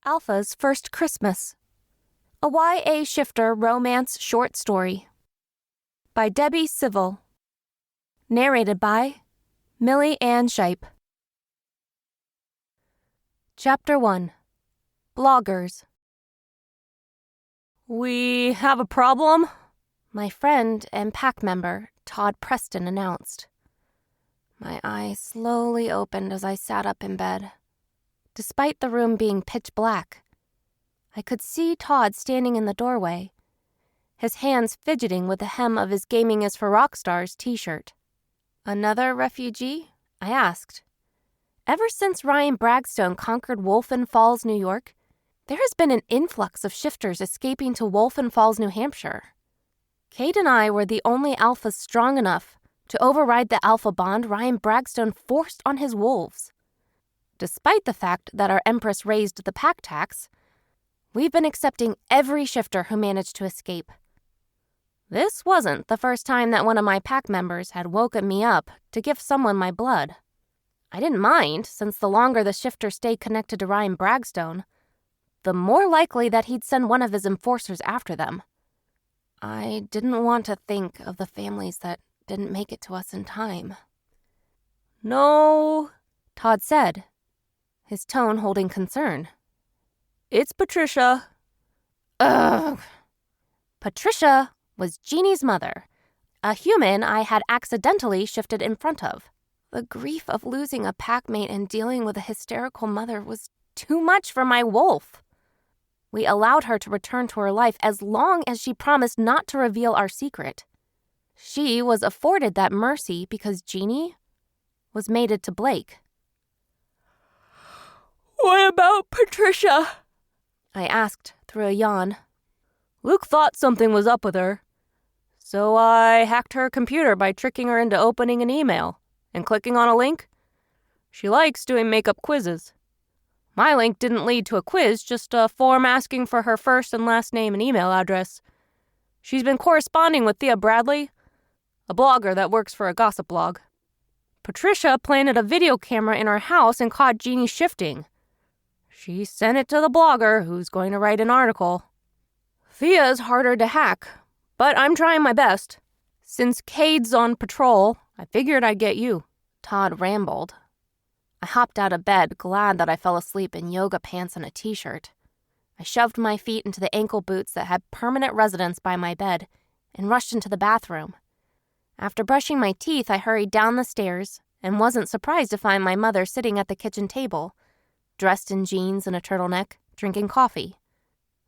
Alpha's First Christmas, a YA shifter romance short story by Debbie Civil, narrated by Millie Ann Shipe. Chapter 1. Bloggers. "We have a problem," my friend and pack member, Todd Preston, announced. My eyes slowly opened as I sat up in bed. Despite the room being pitch black, I could see Todd standing in the doorway, his hands fidgeting with the hem of his Gaming is for Rockstars t-shirt. "Another refugee?" I asked. Ever since Ryan Bragstone conquered Wolfen Falls, New York, there has been an influx of shifters escaping to Wolfen Falls, New Hampshire. Kate and I were the only alphas strong enough to override the alpha bond Ryan Bragstone forced on his wolves. Despite the fact that our Empress raised the pack tax, we've been accepting every shifter who managed to escape. This wasn't the first time that one of my pack members had woken me up to give someone my blood. I didn't mind, since the longer the shifter stayed connected to Ryan Bragstone, the more likely that he'd send one of his enforcers after them. I didn't want to think of the families that didn't make it to us in time. "No," Todd said, his tone holding concern. "It's Patricia." Ugh. Patricia was Jeannie's mother, a human I had accidentally shifted in front of. The grief of losing a packmate and dealing with a hysterical mother was too much for my wolf. We allowed her to return to her life as long as she promised not to reveal our secret. She was afforded that mercy because Jeannie was mated to Blake. "What about Patricia?" I asked through a yawn. "Luke thought something was up with her, so I hacked her computer by tricking her into opening an email and clicking on a link. She likes doing makeup quizzes. My link didn't lead to a quiz, just a form asking for her first and last name and email address. She's been corresponding with Thea Bradley, a blogger that works for a gossip blog. Patricia planted a video camera in our house and caught Jeannie shifting. She sent it to the blogger, who's going to write an article. Thea's harder to hack, but I'm trying my best. Since Cade's on patrol, I figured I'd get you." Todd rambled. I hopped out of bed, glad that I fell asleep in yoga pants and a t-shirt. I shoved my feet into the ankle boots that had permanent residence by my bed and rushed into the bathroom. After brushing my teeth, I hurried down the stairs and wasn't surprised to find my mother sitting at the kitchen table, dressed in jeans and a turtleneck, drinking coffee.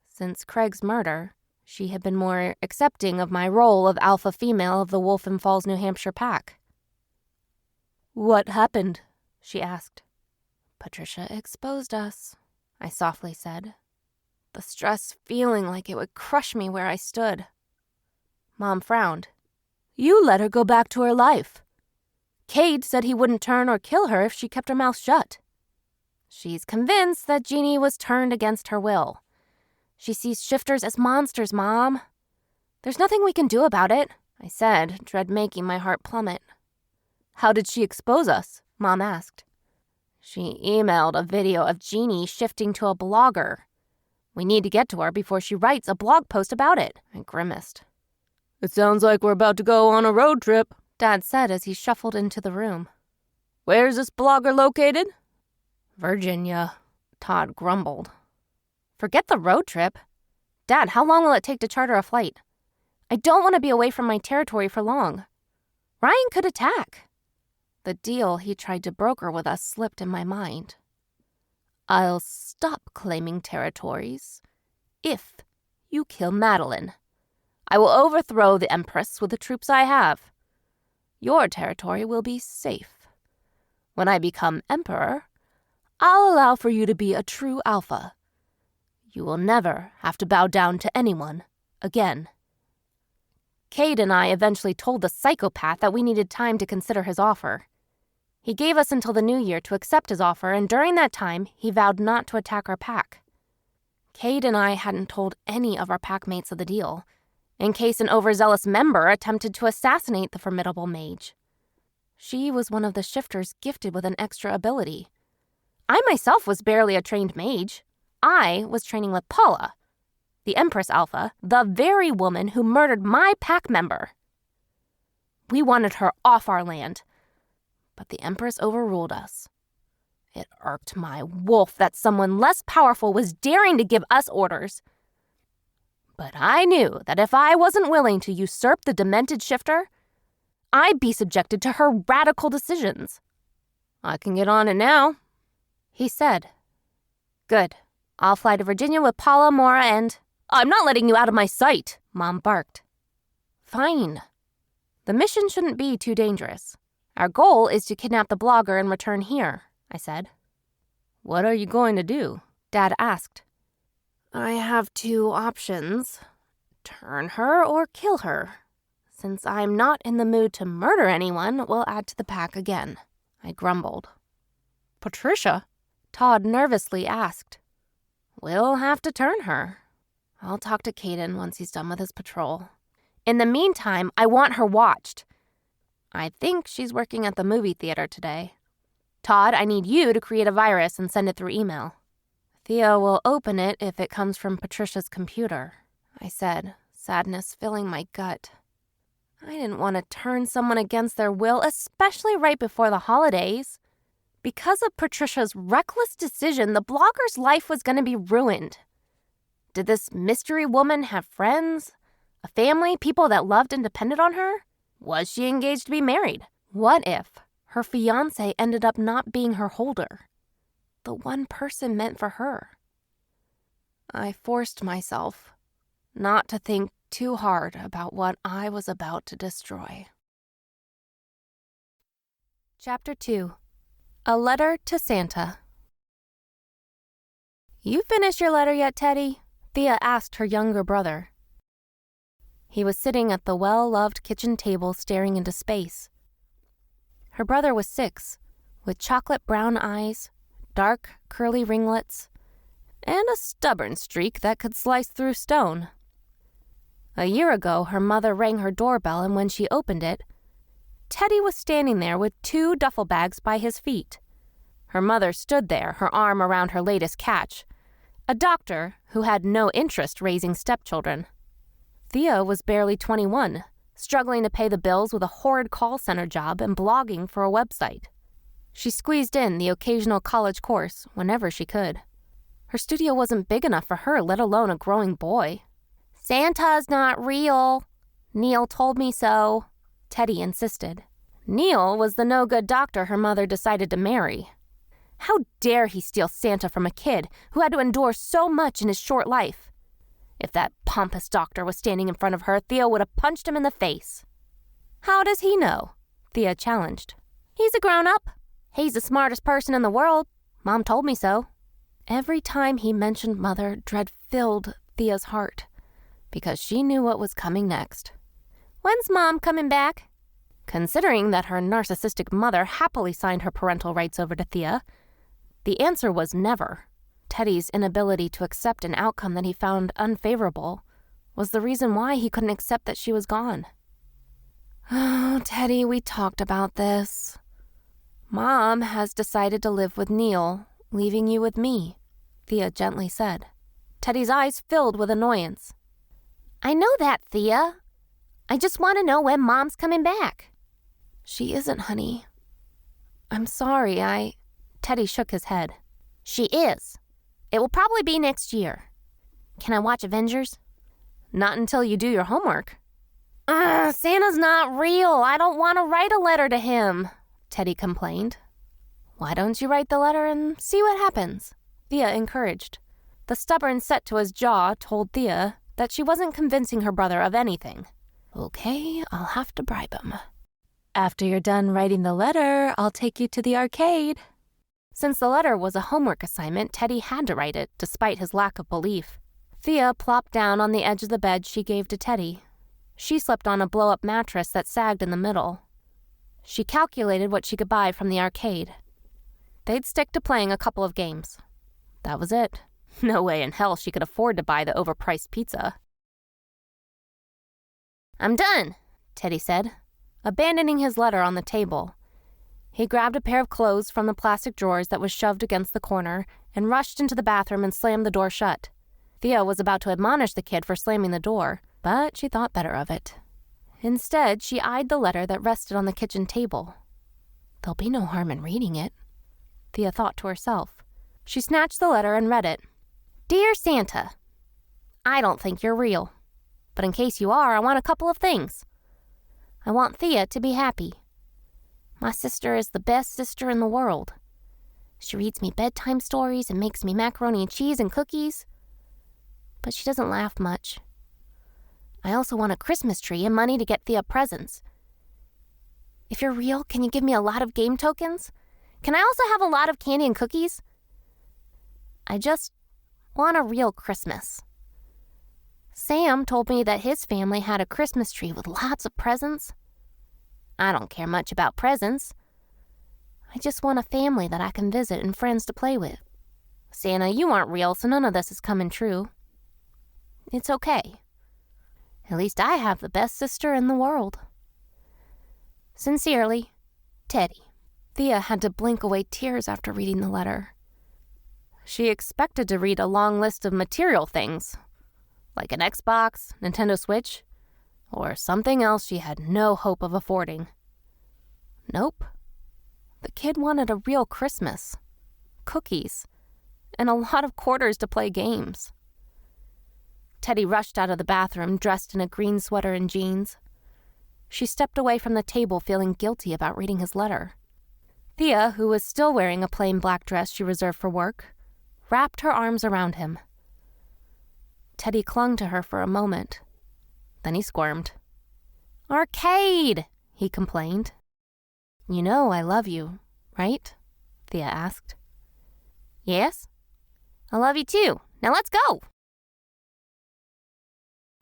Since Craig's murder, she had been more accepting of my role of alpha female of the Wolfen Falls, New Hampshire pack. "What happened?" she asked. "Patricia exposed us," I softly said, the stress feeling like it would crush me where I stood. Mom frowned. "You let her go back to her life. Cade said he wouldn't turn or kill her if she kept her mouth shut." "She's convinced that Jeannie was turned against her will. She sees shifters as monsters, Mom. There's nothing we can do about it," I said, dread making my heart plummet. "How did she expose us?" Mom asked. "She emailed a video of Jeannie shifting to a blogger. We need to get to her before she writes a blog post about it," I grimaced. "It sounds like we're about to go on a road trip," Dad said as he shuffled into the room. "Where's this blogger located?" "Virginia," Todd grumbled. "Forget the road trip. Dad, how long will it take to charter a flight? I don't want to be away from my territory for long. Ryan could attack." The deal he tried to broker with us slipped in my mind. "I'll stop claiming territories if you kill Madeline. I will overthrow the Empress with the troops I have. Your territory will be safe. When I become Emperor, I'll allow for you to be a true alpha. You will never have to bow down to anyone again." Cade and I eventually told the psychopath that we needed time to consider his offer. He gave us until the new year to accept his offer, and during that time, he vowed not to attack our pack. Cade and I hadn't told any of our packmates of the deal, in case an overzealous member attempted to assassinate the formidable mage. She was one of the shifters gifted with an extra ability. I myself was barely a trained mage. I was training with Paula, the Empress Alpha, the very woman who murdered my pack member. We wanted her off our land, but the Empress overruled us. It irked my wolf that someone less powerful was daring to give us orders. But I knew that if I wasn't willing to usurp the demented shifter, I'd be subjected to her radical decisions. I can get on it now, he said. Good. I'll fly to Virginia with Paula, Mora, and... I'm not letting you out of my sight, Mom barked. Fine. The mission shouldn't be too dangerous. Our goal is to kidnap the blogger and return here, I said. What are you going to do? Dad asked. I have two options. Turn her or kill her. Since I'm not in the mood to murder anyone, we'll add to the pack again, I grumbled. Patricia? Todd nervously asked. We'll have to turn her. I'll talk to Caden once he's done with his patrol. In the meantime, I want her watched. I think she's working at the movie theater today. Todd, I need you to create a virus and send it through email. Thea will open it if it comes from Patricia's computer, I said, sadness filling my gut. I didn't want to turn someone against their will, especially right before the holidays. Because of Patricia's reckless decision, the blogger's life was going to be ruined. Did this mystery woman have friends? A family? People that loved and depended on her? Was she engaged to be married? What if her fiancé ended up not being her holder? The one person meant for her. I forced myself not to think too hard about what I was about to destroy. Chapter 2. A Letter to Santa. You finished your letter yet, Teddy? Thea asked her younger brother. He was sitting at the well-loved kitchen table staring into space. Her brother was 6, with chocolate brown eyes, dark, curly ringlets, and a stubborn streak that could slice through stone. A year ago, her mother rang her doorbell, and when she opened it, Teddy was standing there with 2 duffel bags by his feet. Her mother stood there, her arm around her latest catch, a doctor who had no interest raising stepchildren. Thea was barely 21, struggling to pay the bills with a horrid call center job and blogging for a website. She squeezed in the occasional college course whenever she could. Her studio wasn't big enough for her, let alone a growing boy. Santa's not real. Neil told me so, Teddy insisted. Neil was the no-good doctor her mother decided to marry. How dare he steal Santa from a kid who had to endure so much in his short life? If that pompous doctor was standing in front of her, Thea would have punched him in the face. How does he know? Thea challenged. He's a grown-up. He's the smartest person in the world. Mom told me so. Every time he mentioned Mother, dread filled Thea's heart, because she knew what was coming next. When's Mom coming back? Considering that her narcissistic mother happily signed her parental rights over to Thea, the answer was never. Teddy's inability to accept an outcome that he found unfavorable was the reason why he couldn't accept that she was gone. Oh, Teddy, we talked about this. Mom has decided to live with Neil, leaving you with me, Thea gently said. Teddy's eyes filled with annoyance. I know that, Thea. I just want to know when Mom's coming back. She isn't, honey. I'm sorry, Teddy shook his head. She is. It will probably be next year. Can I watch Avengers? Not until you do your homework. Santa's not real. I don't want to write a letter to him, Teddy complained. Why don't you write the letter and see what happens? Thea encouraged. The stubborn set to his jaw told Thea that she wasn't convincing her brother of anything. Okay, I'll have to bribe him. After you're done writing the letter, I'll take you to the arcade. Since the letter was a homework assignment, Teddy had to write it, despite his lack of belief. Thea plopped down on the edge of the bed she gave to Teddy. She slept on a blow-up mattress that sagged in the middle. She calculated what she could buy from the arcade. They'd stick to playing a couple of games. That was it. No way in hell she could afford to buy the overpriced pizza. I'm done, Teddy said, abandoning his letter on the table. He grabbed a pair of clothes from the plastic drawers that was shoved against the corner and rushed into the bathroom and slammed the door shut. Thea was about to admonish the kid for slamming the door, but she thought better of it. Instead, she eyed the letter that rested on the kitchen table. There'll be no harm in reading it, Thea thought to herself. She snatched the letter and read it. Dear Santa, I don't think you're real, but in case you are, I want a couple of things. I want Thea to be happy. My sister is the best sister in the world. She reads me bedtime stories and makes me macaroni and cheese and cookies, but she doesn't laugh much. I also want a Christmas tree and money to get Thea presents. If you're real, can you give me a lot of game tokens? Can I also have a lot of candy and cookies? I just want a real Christmas. Sam told me that his family had a Christmas tree with lots of presents. I don't care much about presents. I just want a family that I can visit and friends to play with. Santa, you aren't real, so none of this is coming true. It's okay. At least I have the best sister in the world. Sincerely, Teddy. Thea had to blink away tears after reading the letter. She expected to read a long list of material things, like an Xbox, Nintendo Switch, or something else she had no hope of affording. Nope. The kid wanted a real Christmas, cookies, and a lot of quarters to play games. Teddy rushed out of the bathroom, dressed in a green sweater and jeans. She stepped away from the table, feeling guilty about reading his letter. Thea, who was still wearing a plain black dress she reserved for work, wrapped her arms around him. Teddy clung to her for a moment. Then he squirmed. Arcade, he complained. You know I love you, right? Thea asked. Yes. I love you too. Now let's go.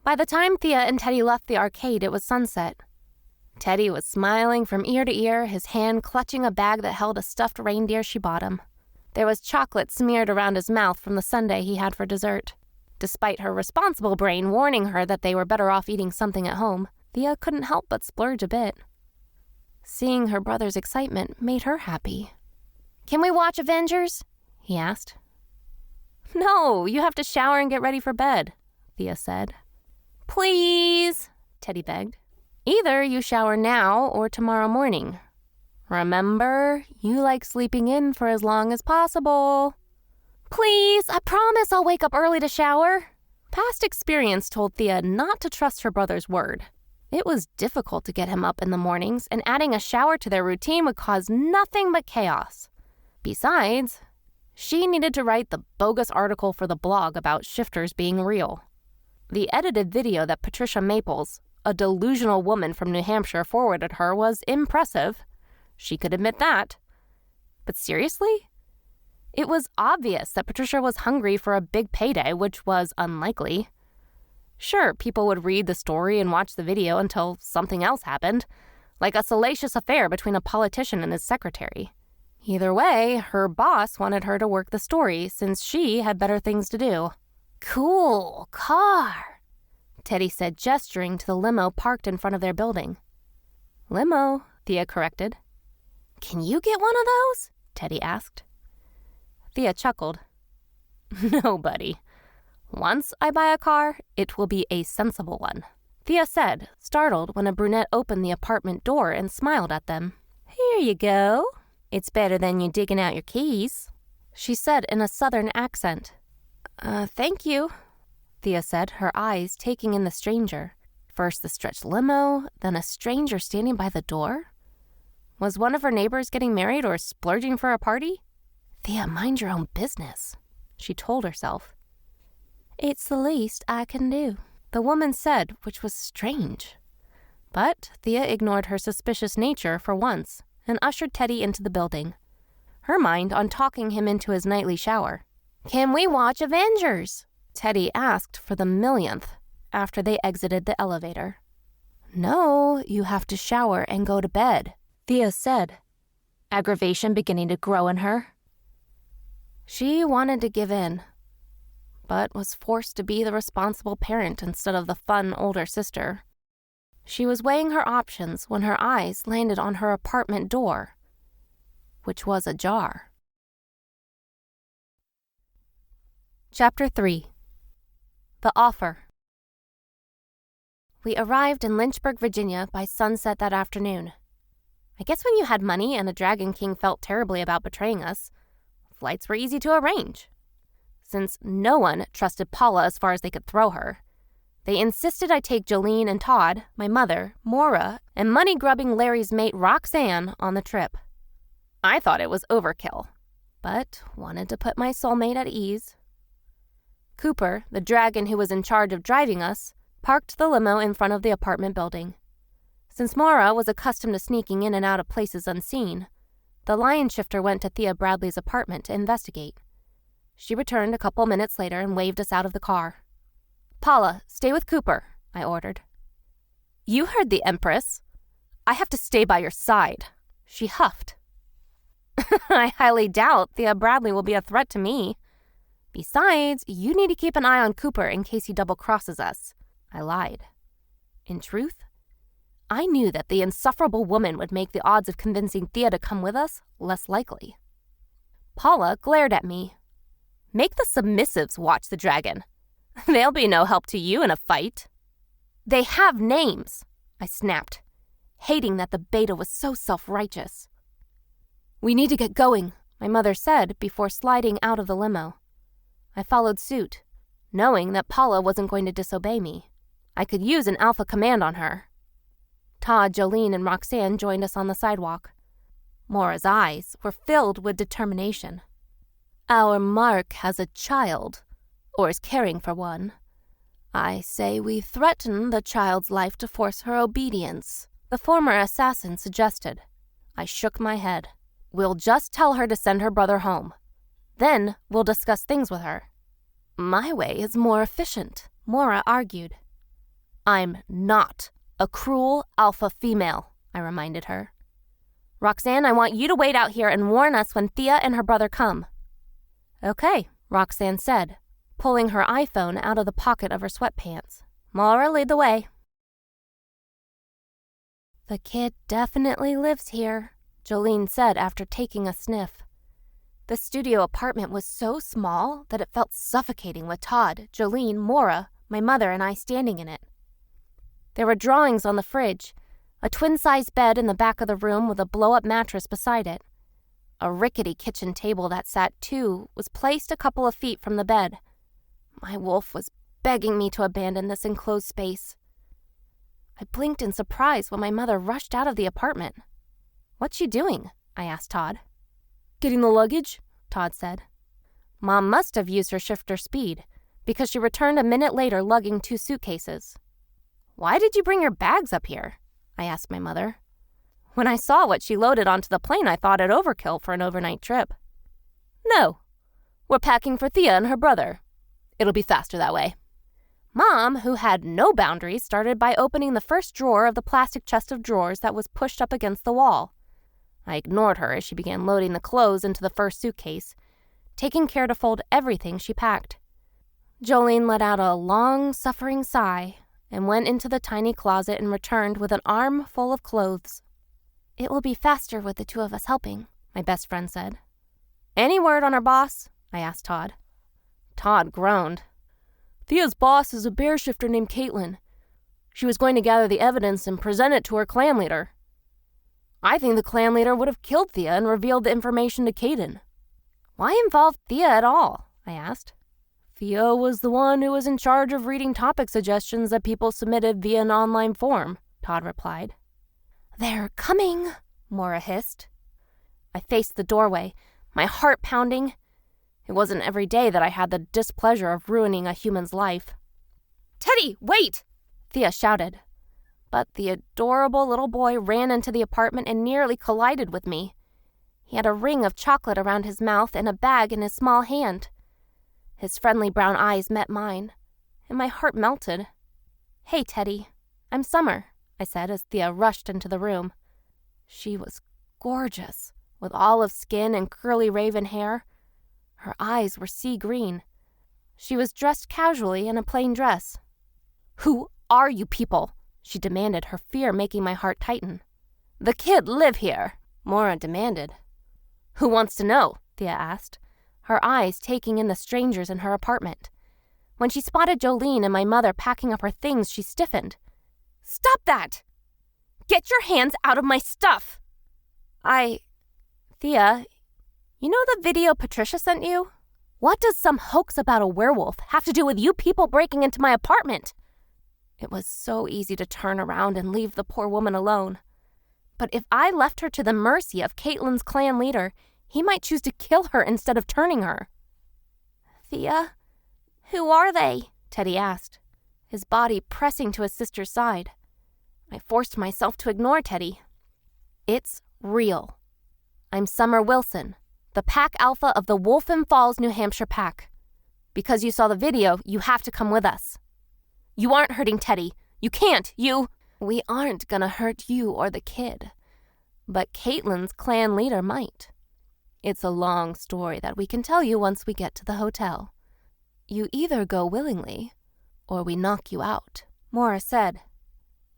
By the time Thea and Teddy left the arcade, it was sunset. Teddy was smiling from ear to ear, his hand clutching a bag that held a stuffed reindeer she bought him. There was chocolate smeared around his mouth from the sundae he had for dessert. Despite her responsible brain warning her that they were better off eating something at home, Thea couldn't help but splurge a bit. Seeing her brother's excitement made her happy. Can we watch Avengers? He asked. No, you have to shower and get ready for bed, Thea said. Please, Teddy begged. Either you shower now or tomorrow morning. Remember, you like sleeping in for as long as possible. Please, I promise I'll wake up early to shower. Past experience told Thea not to trust her brother's word. It was difficult to get him up in the mornings, and adding a shower to their routine would cause nothing but chaos. Besides, she needed to write the bogus article for the blog about shifters being real. The edited video that Patricia Maples, a delusional woman from New Hampshire, forwarded her was impressive. She could admit that. But seriously? It was obvious that Patricia was hungry for a big payday, which was unlikely. Sure, people would read the story and watch the video until something else happened, like a salacious affair between a politician and his secretary. Either way, her boss wanted her to work the story since she had better things to do. Cool car, Teddy said, gesturing to the limo parked in front of their building. Limo, Thea corrected. Can you get one of those? Teddy asked. Thea chuckled. No, buddy. Once I buy a car, it will be a sensible one, Thea said, startled when a brunette opened the apartment door and smiled at them. Here you go. It's better than you digging out your keys, she said in a southern accent. Thank you, Thea said, her eyes taking in the stranger. First the stretched limo, then a stranger standing by the door. Was one of her neighbors getting married or splurging for a party? Thea, mind your own business, she told herself. It's the least I can do, the woman said, which was strange. But Thea ignored her suspicious nature for once and ushered Teddy into the building, her mind on talking him into his nightly shower. Can we watch Avengers? Teddy asked for the millionth after they exited the elevator. No, you have to shower and go to bed, Thea said, aggravation beginning to grow in her. She wanted to give in, but was forced to be the responsible parent instead of the fun older sister. She was weighing her options when her eyes landed on her apartment door. which was ajar. Chapter 3. The Offer. We arrived in Lynchburg, Virginia by sunset that afternoon. I guess when you had money and a Dragon King felt terribly about betraying us, flights were easy to arrange. Since no one trusted Paula as far as they could throw her, they insisted I take Jolene and Todd, my mother, Maura, and money-grubbing Larry's mate Roxanne on the trip. I thought it was overkill, but wanted to put my soulmate at ease. Cooper, the dragon who was in charge of driving us, parked the limo in front of the apartment building. Since Maura was accustomed to sneaking in and out of places unseen, the lion shifter went to Thea Bradley's apartment to investigate. She returned a couple minutes later and waved us out of the car. "Paula, stay with Cooper," I ordered. "You heard the Empress. I have to stay by your side," she huffed. "I highly doubt Thea Bradley will be a threat to me. Besides, you need to keep an eye on Cooper in case he double-crosses us," I lied. In truth, I knew that the insufferable woman would make the odds of convincing Thea to come with us less likely. Paula glared at me. "Make the submissives watch the dragon. They'll be no help to you in a fight." "They have names," I snapped, hating that the beta was so self-righteous. "We need to get going," my mother said before sliding out of the limo. I followed suit, knowing that Paula wasn't going to disobey me. I could use an alpha command on her. Todd, Jolene, and Roxanne joined us on the sidewalk. Maura's eyes were filled with determination. "Our Mark has a child, or is caring for one. I say we threaten the child's life to force her obedience," the former assassin suggested. I shook my head. "We'll just tell her to send her brother home. Then we'll discuss things with her." "My way is more efficient," Maura argued. "I'm not a cruel alpha female," I reminded her. "Roxanne, I want you to wait out here and warn us when Thea and her brother come." "Okay," Roxanne said, pulling her iPhone out of the pocket of her sweatpants. "Maura, lead the way." "The kid definitely lives here," Jolene said after taking a sniff. The studio apartment was so small that it felt suffocating with Todd, Jolene, Maura, my mother, and I standing in it. There were drawings on the fridge, a twin-size bed in the back of the room with a blow-up mattress beside it. A rickety kitchen table that sat two was placed a couple of feet from the bed. My wolf was begging me to abandon this enclosed space. I blinked in surprise when my mother rushed out of the apartment. "What's she doing?" I asked Todd. "Getting the luggage," Todd said. Mom must have used her shifter speed, because she returned a minute later lugging 2 suitcases. "Why did you bring your bags up here?" I asked my mother. When I saw what she loaded onto the plane, I thought it overkill for an overnight trip. "No, we're packing for Thea and her brother. It'll be faster that way." Mom, who had no boundaries, started by opening the first drawer of the plastic chest of drawers that was pushed up against the wall. I ignored her as she began loading the clothes into the first suitcase, taking care to fold everything she packed. Jolene let out a long-suffering sigh and went into the tiny closet and returned with an arm full of clothes. "It will be faster with the 2 of us helping," my best friend said. "Any word on her boss?" I asked Todd. Todd groaned. "Thea's boss is a bear shifter named Caitlin. She was going to gather the evidence and present it to her clan leader. I think the clan leader would have killed Thea and revealed the information to Caden." "Why involve Thea at all?" I asked. "Thea was the one who was in charge of reading topic suggestions that people submitted via an online form," Todd replied. "They're coming," Maura hissed. I faced the doorway, my heart pounding. It wasn't every day that I had the displeasure of ruining a human's life. "Teddy, wait!" Thea shouted. But the adorable little boy ran into the apartment and nearly collided with me. He had a ring of chocolate around his mouth and a bag in his small hand. His friendly brown eyes met mine, and my heart melted. "Hey, Teddy, I'm Summer," I said as Thea rushed into the room. She was gorgeous, with olive skin and curly raven hair. Her eyes were sea green. She was dressed casually in a plain dress. "Who are you people?" she demanded, her fear making my heart tighten. "The kid live here," Maura demanded. Who wants to know? Thea asked, her eyes taking in the strangers in her apartment. When she spotted Jolene and my mother packing up her things, she stiffened. Stop that! Get your hands out of my stuff! Thea, you know the video Patricia sent you? What does some hoax about a werewolf have to do with you people breaking into my apartment? It was so easy to turn around and leave the poor woman alone. But if I left her to the mercy of Caitlin's clan leader, he might choose to kill her instead of turning her. Thea, who are they? Teddy asked, his body pressing to his sister's side. I forced myself to ignore Teddy. It's real. I'm Summer Wilson, the Pack Alpha of the Wolfen Falls, New Hampshire Pack. Because you saw the video, you have to come with us. You aren't hurting Teddy. You can't. We aren't gonna hurt you or the kid. But Caitlin's clan leader might. It's a long story that we can tell you once we get to the hotel. You either go willingly, or we knock you out, Maura said.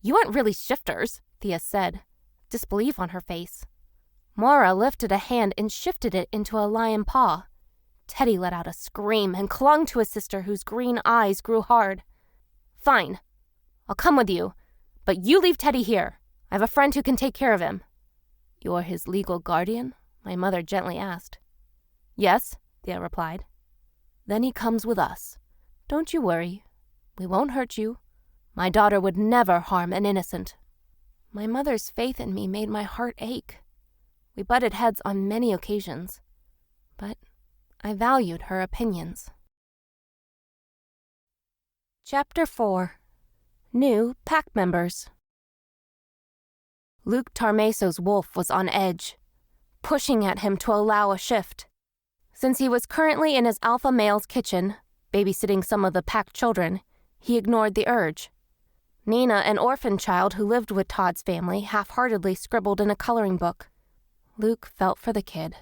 You aren't really shifters, Thea said, disbelief on her face. Maura lifted a hand and shifted it into a lion paw. Teddy let out a scream and clung to his sister, whose green eyes grew hard. Fine. I'll come with you, but you leave Teddy here. I have a friend who can take care of him. You're his legal guardian? My mother gently asked. Yes, Thea replied. Then he comes with us. Don't you worry. We won't hurt you. My daughter would never harm an innocent. My mother's faith in me made my heart ache. We butted heads on many occasions, but I valued her opinions. Chapter 4. New Pack Members. Luke Tarmeso's wolf was on edge, pushing at him to allow a shift. Since he was currently in his alpha male's kitchen, babysitting some of the pack children, he ignored the urge. Nina, an orphan child who lived with Todd's family, half-heartedly scribbled in a coloring book. Luke felt for the kid,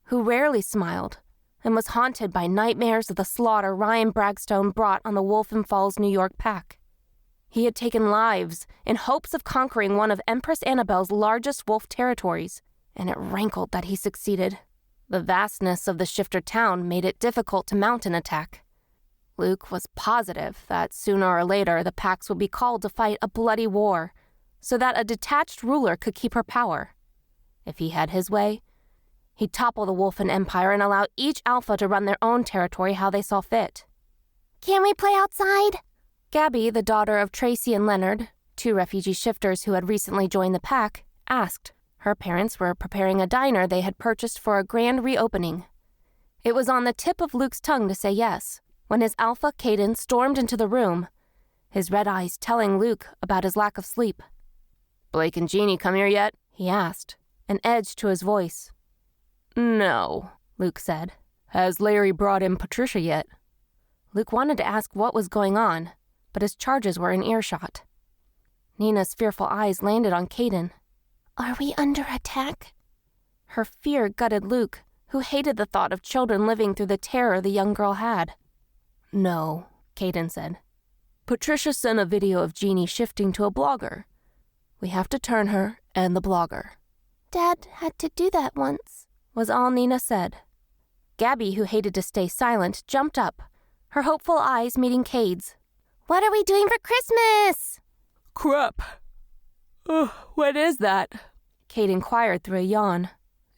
who rarely smiled and was haunted by nightmares of the slaughter Ryan Bragstone brought on the Wolfen Falls, New York pack. He had taken lives in hopes of conquering one of Empress Annabelle's largest wolf territories, and it rankled that he succeeded. The vastness of the shifter town made it difficult to mount an attack. Luke was positive that sooner or later the packs would be called to fight a bloody war, so that a detached ruler could keep her power. If he had his way, he'd topple the Wolfen Empire and allow each alpha to run their own territory how they saw fit. Can we play outside? Gabby, the daughter of Tracy and Leonard, two refugee shifters who had recently joined the pack, asked. Her parents were preparing a diner they had purchased for a grand reopening. It was on the tip of Luke's tongue to say yes, when his alpha, Caden, stormed into the room, his red eyes telling Luke about his lack of sleep. Blake and Jeannie come here yet? He asked, an edge to his voice. No, Luke said. Has Larry brought in Patricia yet? Luke wanted to ask what was going on, but his charges were in earshot. Nina's fearful eyes landed on Caden. Are we under attack? Her fear gutted Luke, who hated the thought of children living through the terror the young girl had. No, Caden said. Patricia sent a video of Jeannie shifting to a blogger. We have to turn her and the blogger. Dad had to do that once, was all Nina said. Gabby, who hated to stay silent, jumped up, her hopeful eyes meeting Cade's. What are we doing for Christmas? Crap. What is that? Cade inquired through a yawn.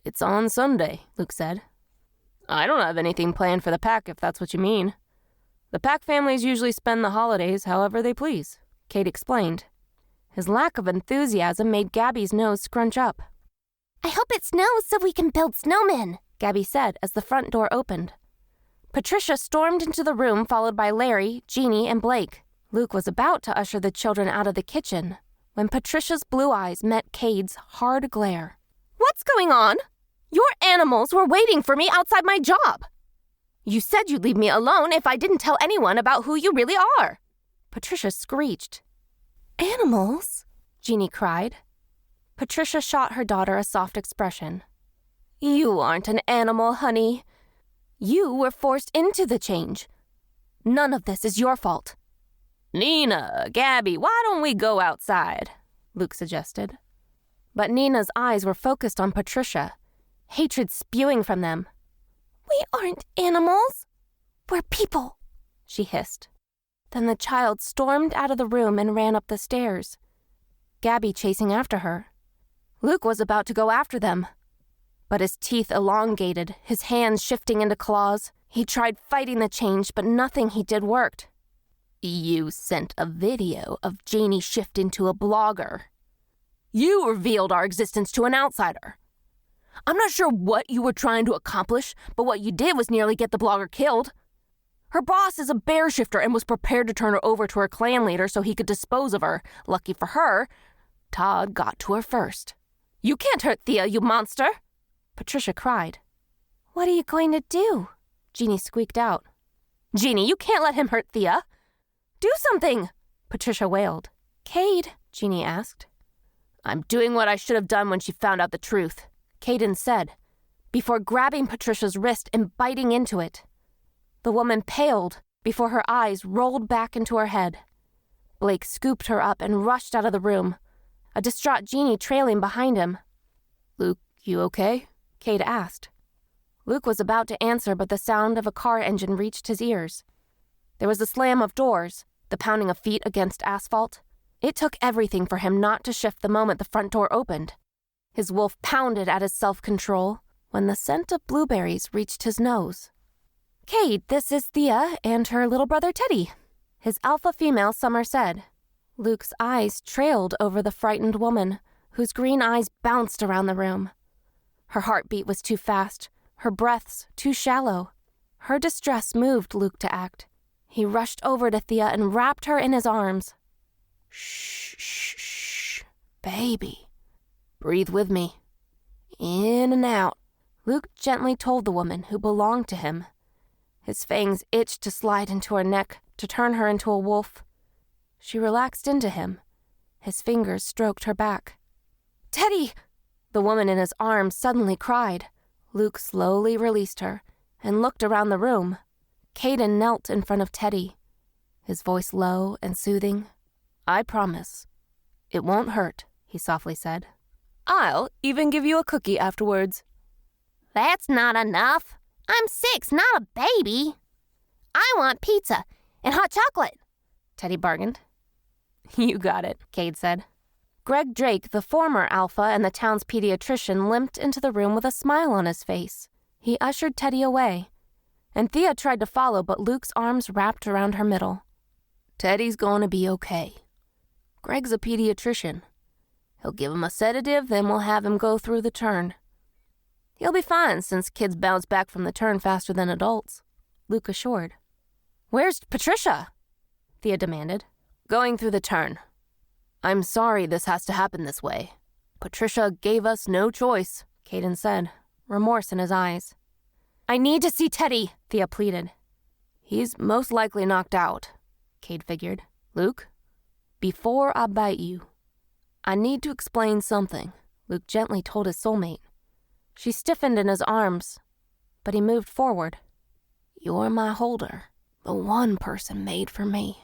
It's on Sunday, Luke said. I don't have anything planned for the pack, if that's what you mean. The pack families usually spend the holidays however they please, Cade explained. His lack of enthusiasm made Gabby's nose scrunch up. I hope it snows so we can build snowmen, Gabby said as the front door opened. Patricia stormed into the room, followed by Larry, Jeannie, and Blake. Luke was about to usher the children out of the kitchen when Patricia's blue eyes met Cade's hard glare. What's going on? Your animals were waiting for me outside my job. You said you'd leave me alone if I didn't tell anyone about who you really are. Patricia screeched. Animals? Jeannie cried. Patricia shot her daughter a soft expression. You aren't an animal, honey. You were forced into the change. None of this is your fault. Nina, Gabby, why don't we go outside? Luke suggested. But Nina's eyes were focused on Patricia, hatred spewing from them. "We aren't animals. We're people," she hissed. Then the child stormed out of the room and ran up the stairs, Gabby chasing after her. Luke was about to go after them, but his teeth elongated, his hands shifting into claws. He tried fighting the change, but nothing he did worked. "You sent a video of Janie shift into a blogger. You revealed our existence to an outsider. I'm not sure what you were trying to accomplish, but what you did was nearly get the blogger killed. Her boss is a bear shifter and was prepared to turn her over to her clan leader so he could dispose of her. Lucky for her, Todd got to her first. You can't hurt Thea, you monster!" Patricia cried. "What are you going to do?" Jeannie squeaked out. "Jeannie, you can't let him hurt Thea. Do something!" Patricia wailed. "Cade?" Jeannie asked. "I'm doing what I should have done when she found out the truth," Caden said, before grabbing Patricia's wrist and biting into it. The woman paled before her eyes rolled back into her head. Blake scooped her up and rushed out of the room, a distraught Jeannie trailing behind him. "Luke, you okay?" Cade asked. Luke was about to answer, but the sound of a car engine reached his ears. There was the slam of doors, the pounding of feet against asphalt. It took everything for him not to shift the moment the front door opened. His wolf pounded at his self-control when the scent of blueberries reached his nose. "Cade, this is Thea and her little brother Teddy," his alpha female Summer said. Luke's eyes trailed over the frightened woman, whose green eyes bounced around the room. Her heartbeat was too fast, her breaths too shallow. Her distress moved Luke to act. He rushed over to Thea and wrapped her in his arms. "Shh, shh, shh, baby. Breathe with me. In and out," Luke gently told the woman who belonged to him. His fangs itched to slide into her neck, to turn her into a wolf. She relaxed into him. His fingers stroked her back. "Teddy!" The woman in his arms suddenly cried. Luke slowly released her and looked around the room. Caden knelt in front of Teddy, his voice low and soothing. "I promise. It won't hurt," he softly said. "I'll even give you a cookie afterwards." "That's not enough. I'm 6, not a baby. I want pizza and hot chocolate," Teddy bargained. "You got it," Cade said. Greg Drake, the former alpha and the town's pediatrician, limped into the room with a smile on his face. He ushered Teddy away, and Thea tried to follow, but Luke's arms wrapped around her middle. "Teddy's going to be okay. Greg's a pediatrician. He'll give him a sedative, then we'll have him go through the turn. He'll be fine since kids bounce back from the turn faster than adults," Luke assured. "Where's Patricia?" Thea demanded. "Going through the turn. I'm sorry this has to happen this way. Patricia gave us no choice," Caden said, remorse in his eyes. "I need to see Teddy," Thea pleaded. "He's most likely knocked out," Cade figured. "Luke, before I bite you, I need to explain something," Luke gently told his soulmate. She stiffened in his arms, but he moved forward. "You're my holder, the one person made for me."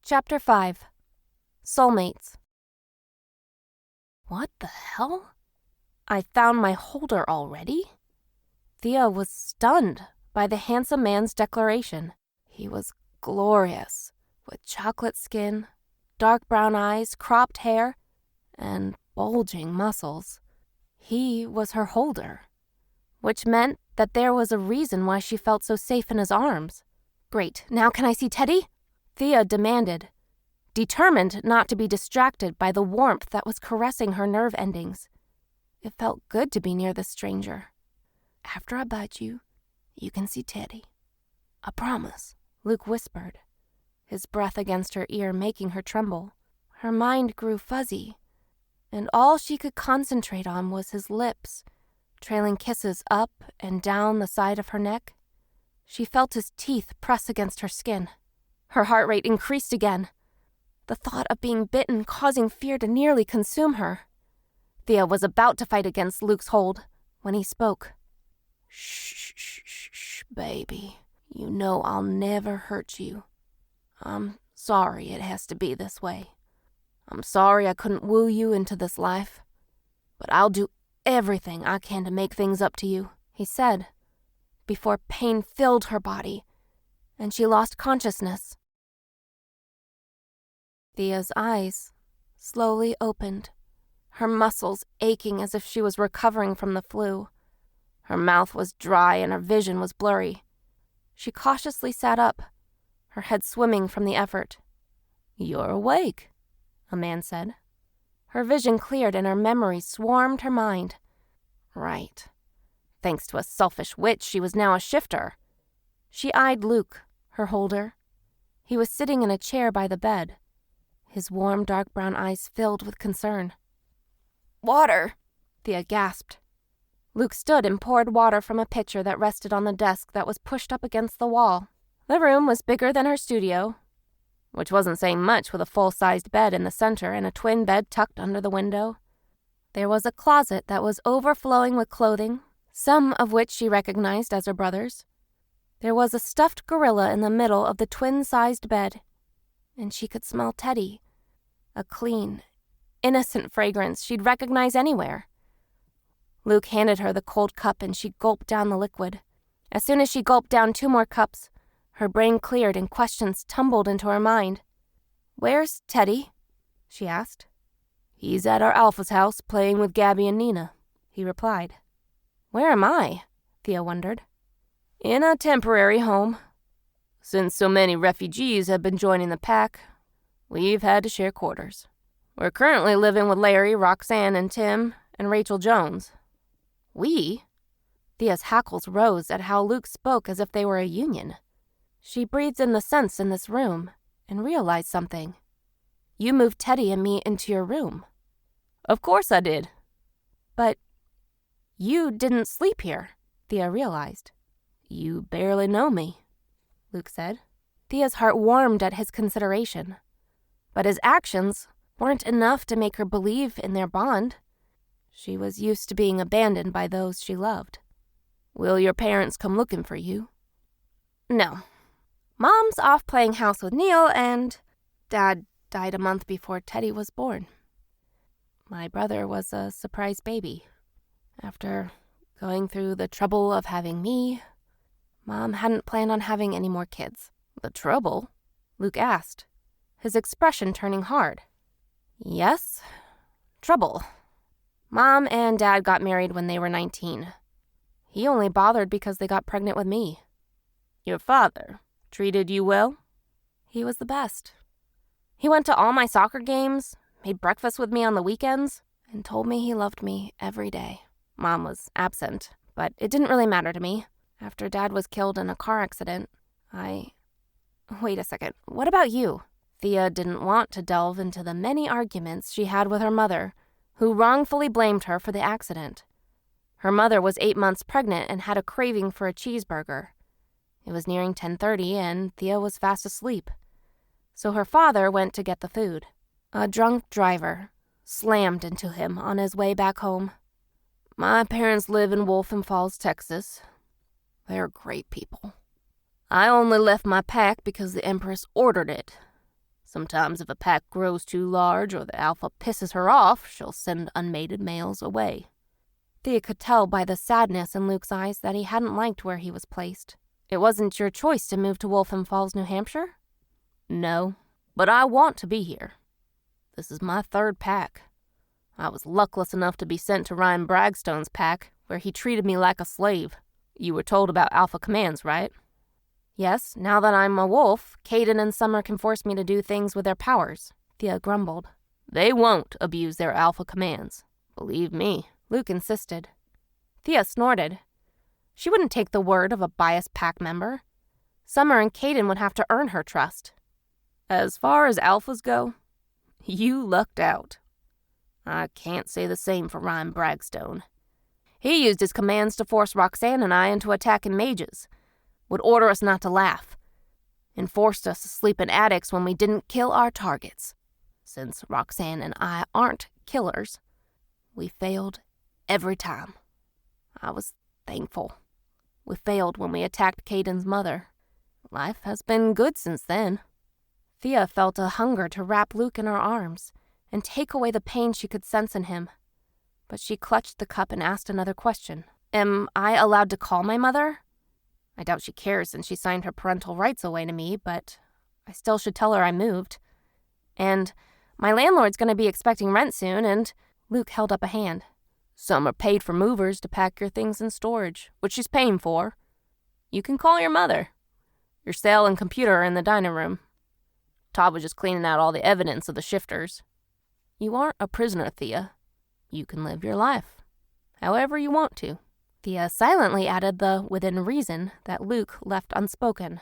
Chapter 5. Soulmates. What the hell? I found my holder already? Thea was stunned by the handsome man's declaration. He was glorious, with chocolate skin, dark brown eyes, cropped hair, and bulging muscles. He was her holder, which meant that there was a reason why she felt so safe in his arms. "Great, now can I see Teddy?" Thea demanded, determined not to be distracted by the warmth that was caressing her nerve endings. It felt good to be near this stranger. "After I bite you, you can see Teddy. I promise," Luke whispered, his breath against her ear making her tremble. Her mind grew fuzzy, and all she could concentrate on was his lips, trailing kisses up and down the side of her neck. She felt his teeth press against her skin. Her heart rate increased again, the thought of being bitten causing fear to nearly consume her. Thea was about to fight against Luke's hold when he spoke. Shh, shh, shh, shh, baby. You know I'll never hurt you. I'm sorry it has to be this way. I'm sorry I couldn't woo you into this life. But I'll do everything I can to make things up to you," he said, before pain filled her body, and she lost consciousness. Thea's eyes slowly opened, her muscles aching as if she was recovering from the flu. Her mouth was dry and her vision was blurry. She cautiously sat up, her head swimming from the effort. "You're awake," a man said. Her vision cleared and her memories swarmed her mind. Right. Thanks to a selfish witch, she was now a shifter. She eyed Luke, her holder. He was sitting in a chair by the bed, his warm, dark brown eyes filled with concern. "Water," Thea gasped. Luke stood and poured water from a pitcher that rested on the desk that was pushed up against the wall. The room was bigger than her studio, which wasn't saying much with a full-sized bed in the center and a twin bed tucked under the window. There was a closet that was overflowing with clothing, some of which she recognized as her brother's. There was a stuffed gorilla in the middle of the twin-sized bed, and she could smell Teddy, a clean, innocent fragrance she'd recognize anywhere. Luke handed her the cold cup and she gulped down the liquid. As soon as she gulped down 2 more cups, her brain cleared and questions tumbled into her mind. "Where's Teddy?" she asked. "He's at our Alpha's house playing with Gabby and Nina," he replied. "Where am I?" Thea wondered. "In a temporary home. Since so many refugees have been joining the pack, we've had to share quarters. We're currently living with Larry, Roxanne, and Tim, and Rachel Jones." "We?" Thea's hackles rose at how Luke spoke as if they were a union. She breathed in the sense in this room and realized something. "You moved Teddy and me into your room." "Of course I did." "But you didn't sleep here," Thea realized. "You barely know me," Luke said. Thea's heart warmed at his consideration. But his actions weren't enough to make her believe in their bond. She was used to being abandoned by those she loved. "Will your parents come looking for you?" "No. Mom's off playing house with Neil, and Dad died a month before Teddy was born. My brother was a surprise baby. After going through the trouble of having me, Mom hadn't planned on having any more kids." "The trouble?" Luke asked, his expression turning hard. "Yes, trouble. Mom and Dad got married when they were 19. He only bothered because they got pregnant with me." "Your father treated you well?" "He was the best. He went to all my soccer games, made breakfast with me on the weekends, and told me he loved me every day." Mom was absent, but it didn't really matter to me. After Dad was killed in a car accident, Wait a second, what about you? Thea didn't want to delve into the many arguments she had with her mother, who wrongfully blamed her for the accident. Her mother was 8 months pregnant and had a craving for a cheeseburger. It was nearing 10:30 and Thea was fast asleep. So her father went to get the food. A drunk driver slammed into him on his way back home. "My parents live in Wolfen Falls, Texas. They're great people. I only left my pack because the Empress ordered it. Sometimes if a pack grows too large or the Alpha pisses her off, she'll send unmated males away." Thea could tell by the sadness in Luke's eyes that he hadn't liked where he was placed. "It wasn't your choice to move to Wolfen Falls, New Hampshire?" "No, but I want to be here. This is my 3rd pack. I was luckless enough to be sent to Ryan Bragstone's pack, where he treated me like a slave. You were told about Alpha commands, right?" "Yes, now that I'm a wolf, Caden and Summer can force me to do things with their powers," Thea grumbled. "They won't abuse their Alpha commands. Believe me," Luke insisted. Thea snorted. She wouldn't take the word of a biased pack member. Summer and Caden would have to earn her trust. "As far as Alphas go, you lucked out. I can't say the same for Ryan Bragstone. He used his commands to force Roxanne and I into attacking mages, would order us not to laugh, and forced us to sleep in attics when we didn't kill our targets. Since Roxanne and I aren't killers, we failed every time. I was thankful. We failed when we attacked Caden's mother. Life has been good since then." Thea felt a hunger to wrap Luke in her arms and take away the pain she could sense in him. but she clutched the cup and asked another question. Am I allowed to call my mother? I doubt she cares since she signed her parental rights away to me, but I still should tell her I moved. And my landlord's going to be expecting rent soon, and Luke held up a hand. Summer paid for movers to pack your things in storage, which she's paying for. You can call your mother. Your cell and computer are in the dining room. Todd was just cleaning out all the evidence of the shifters. You aren't a prisoner, Thea. You can live your life however you want to. Thea silently added the within reason that Luke left unspoken.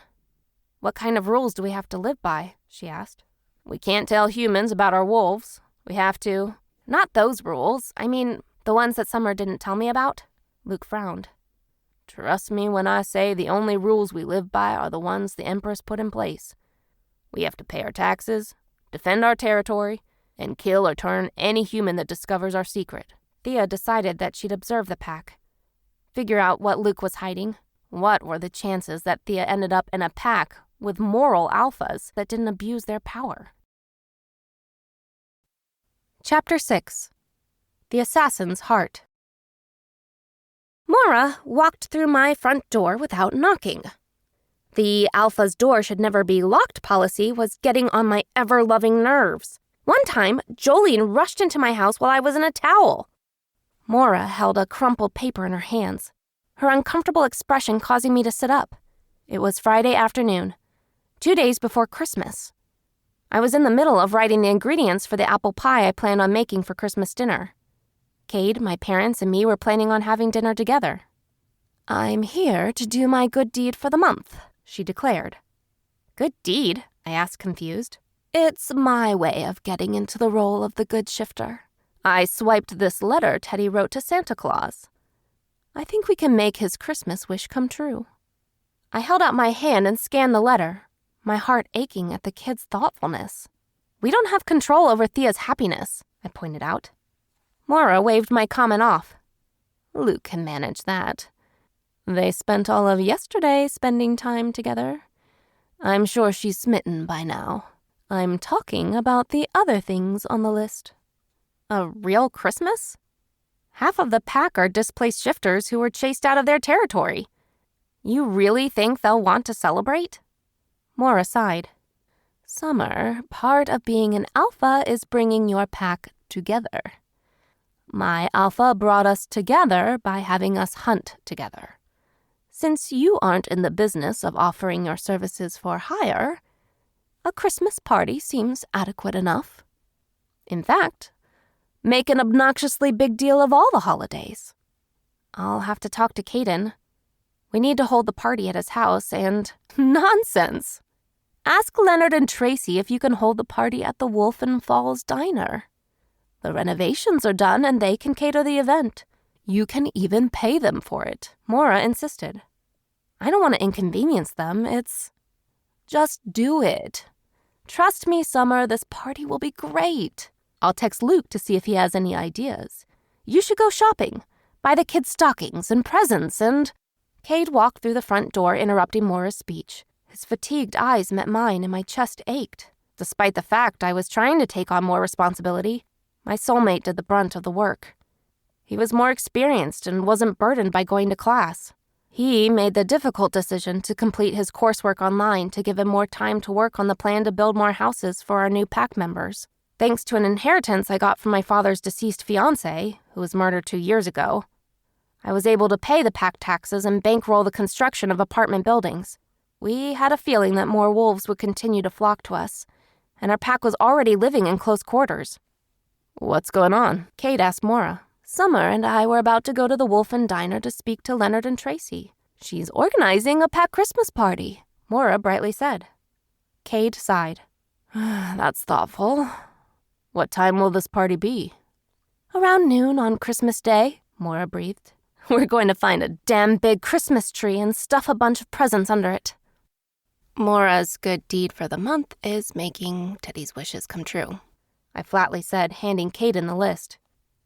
What kind of rules do we have to live by? She asked. We can't tell humans about our wolves. We have to. Not those rules. I mean, the ones that Summer didn't tell me about. Luke frowned. Trust me when I say the only rules we live by are the ones the Empress put in place. We have to pay our taxes, defend our territory, and kill or turn any human that discovers our secret. Thea decided that she'd observe the pack. Figure out what Luke was hiding. What were the chances that Thea ended up in a pack with moral alphas that didn't abuse their power? Chapter 6. The Assassin's Heart. Maura walked through my front door without knocking. The alpha's door should never be locked policy was getting on my ever-loving nerves. One time, Jolene rushed into my house while I was in a towel. Maura held a crumpled paper in her hands, her uncomfortable expression causing me to sit up. It was Friday afternoon, 2 days before Christmas. I was in the middle of writing the ingredients for the apple pie I planned on making for Christmas dinner. Cade, my parents, and me were planning on having dinner together. I'm here to do my good deed for the month, she declared. Good deed? I asked, confused. It's my way of getting into the role of the good shifter. I swiped this letter Teddy wrote to Santa Claus. I think we can make his Christmas wish come true. I held out my hand and scanned the letter, my heart aching at the kid's thoughtfulness. We don't have control over Thea's happiness, I pointed out. Maura waved my comment off. Luke can manage that. They spent all of yesterday spending time together. I'm sure she's smitten by now. I'm talking about the other things on the list. A real Christmas? Half of the pack are displaced shifters who were chased out of their territory. You really think they'll want to celebrate? Maura sighed. Summer, part of being an alpha is bringing your pack together. My alpha brought us together by having us hunt together. Since you aren't in the business of offering your services for hire, a Christmas party seems adequate enough. In fact, make an obnoxiously big deal of all the holidays. I'll have to talk to Caden. We need to hold the party at his house and... Nonsense! Ask Leonard and Tracy if you can hold the party at the Wolf and Falls Diner. The renovations are done and they can cater the event. You can even pay them for it, Maura insisted. I don't want to inconvenience them, Just do it. Trust me, Summer, this party will be great. I'll text Luke to see if he has any ideas. You should go shopping. Buy the kids stockings and presents and... Cade walked through the front door, interrupting Maura's speech. His fatigued eyes met mine and my chest ached. Despite the fact I was trying to take on more responsibility, my soulmate did the brunt of the work. He was more experienced and wasn't burdened by going to class. He made the difficult decision to complete his coursework online to give him more time to work on the plan to build more houses for our new pack members. Thanks to an inheritance I got from my father's deceased fiancé, who was murdered 2 years ago, I was able to pay the pack taxes and bankroll the construction of apartment buildings. We had a feeling that more wolves would continue to flock to us, and our pack was already living in close quarters. What's going on? Cade asked Maura. Summer and I were about to go to the Wolf and Diner to speak to Leonard and Tracy. She's organizing a pack Christmas party, Maura brightly said. Cade sighed. That's thoughtful. What time will this party be? Around noon on Christmas Day, Maura breathed. We're going to find a damn big Christmas tree and stuff a bunch of presents under it. Maura's good deed for the month is making Teddy's wishes come true, I flatly said, handing Caden the list.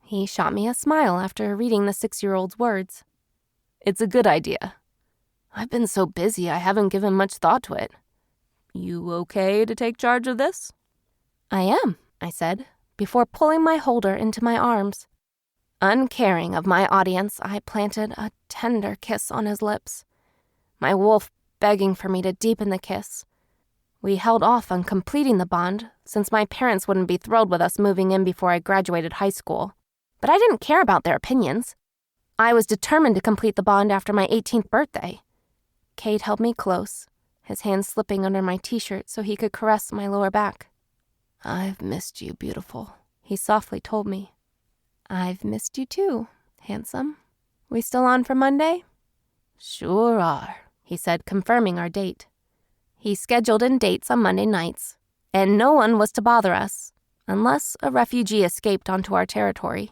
He shot me a smile after reading the 6-year-old's words. It's a good idea. I've been so busy I haven't given much thought to it. You okay to take charge of this? I am, I said, before pulling my holder into my arms. Uncaring of my audience, I planted a tender kiss on his lips, my wolf begging for me to deepen the kiss. We held off on completing the bond, since my parents wouldn't be thrilled with us moving in before I graduated high school. But I didn't care about their opinions. I was determined to complete the bond after my 18th birthday. Cade held me close, his hand slipping under my t-shirt so he could caress my lower back. "I've missed you, beautiful," he softly told me. "I've missed you too, handsome. We still on for Monday?" "Sure are," he said, confirming our date. He scheduled in dates on Monday nights, and no one was to bother us, unless a refugee escaped onto our territory.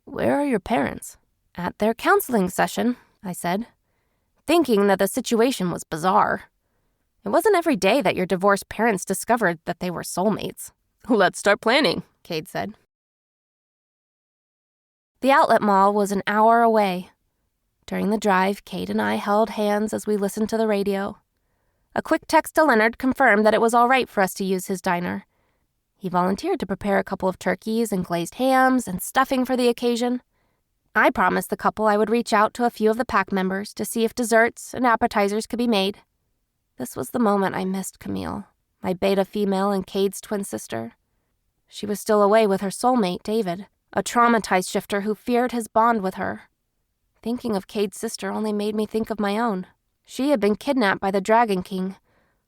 "Where are your parents?" "At their counseling session," I said, thinking that the situation was bizarre. It wasn't every day that your divorced parents discovered that they were soulmates. "Let's start planning," Cade said. The outlet mall was an hour away. During the drive, Cade and I held hands as we listened to the radio. A quick text to Leonard confirmed that it was all right for us to use his diner. He volunteered to prepare a couple of turkeys and glazed hams and stuffing for the occasion. I promised the couple I would reach out to a few of the pack members to see if desserts and appetizers could be made. This was the moment I missed Camille, my beta female and Cade's twin sister. She was still away with her soulmate, David, a traumatized shifter who feared his bond with her. Thinking of Cade's sister only made me think of my own. She had been kidnapped by the Dragon King,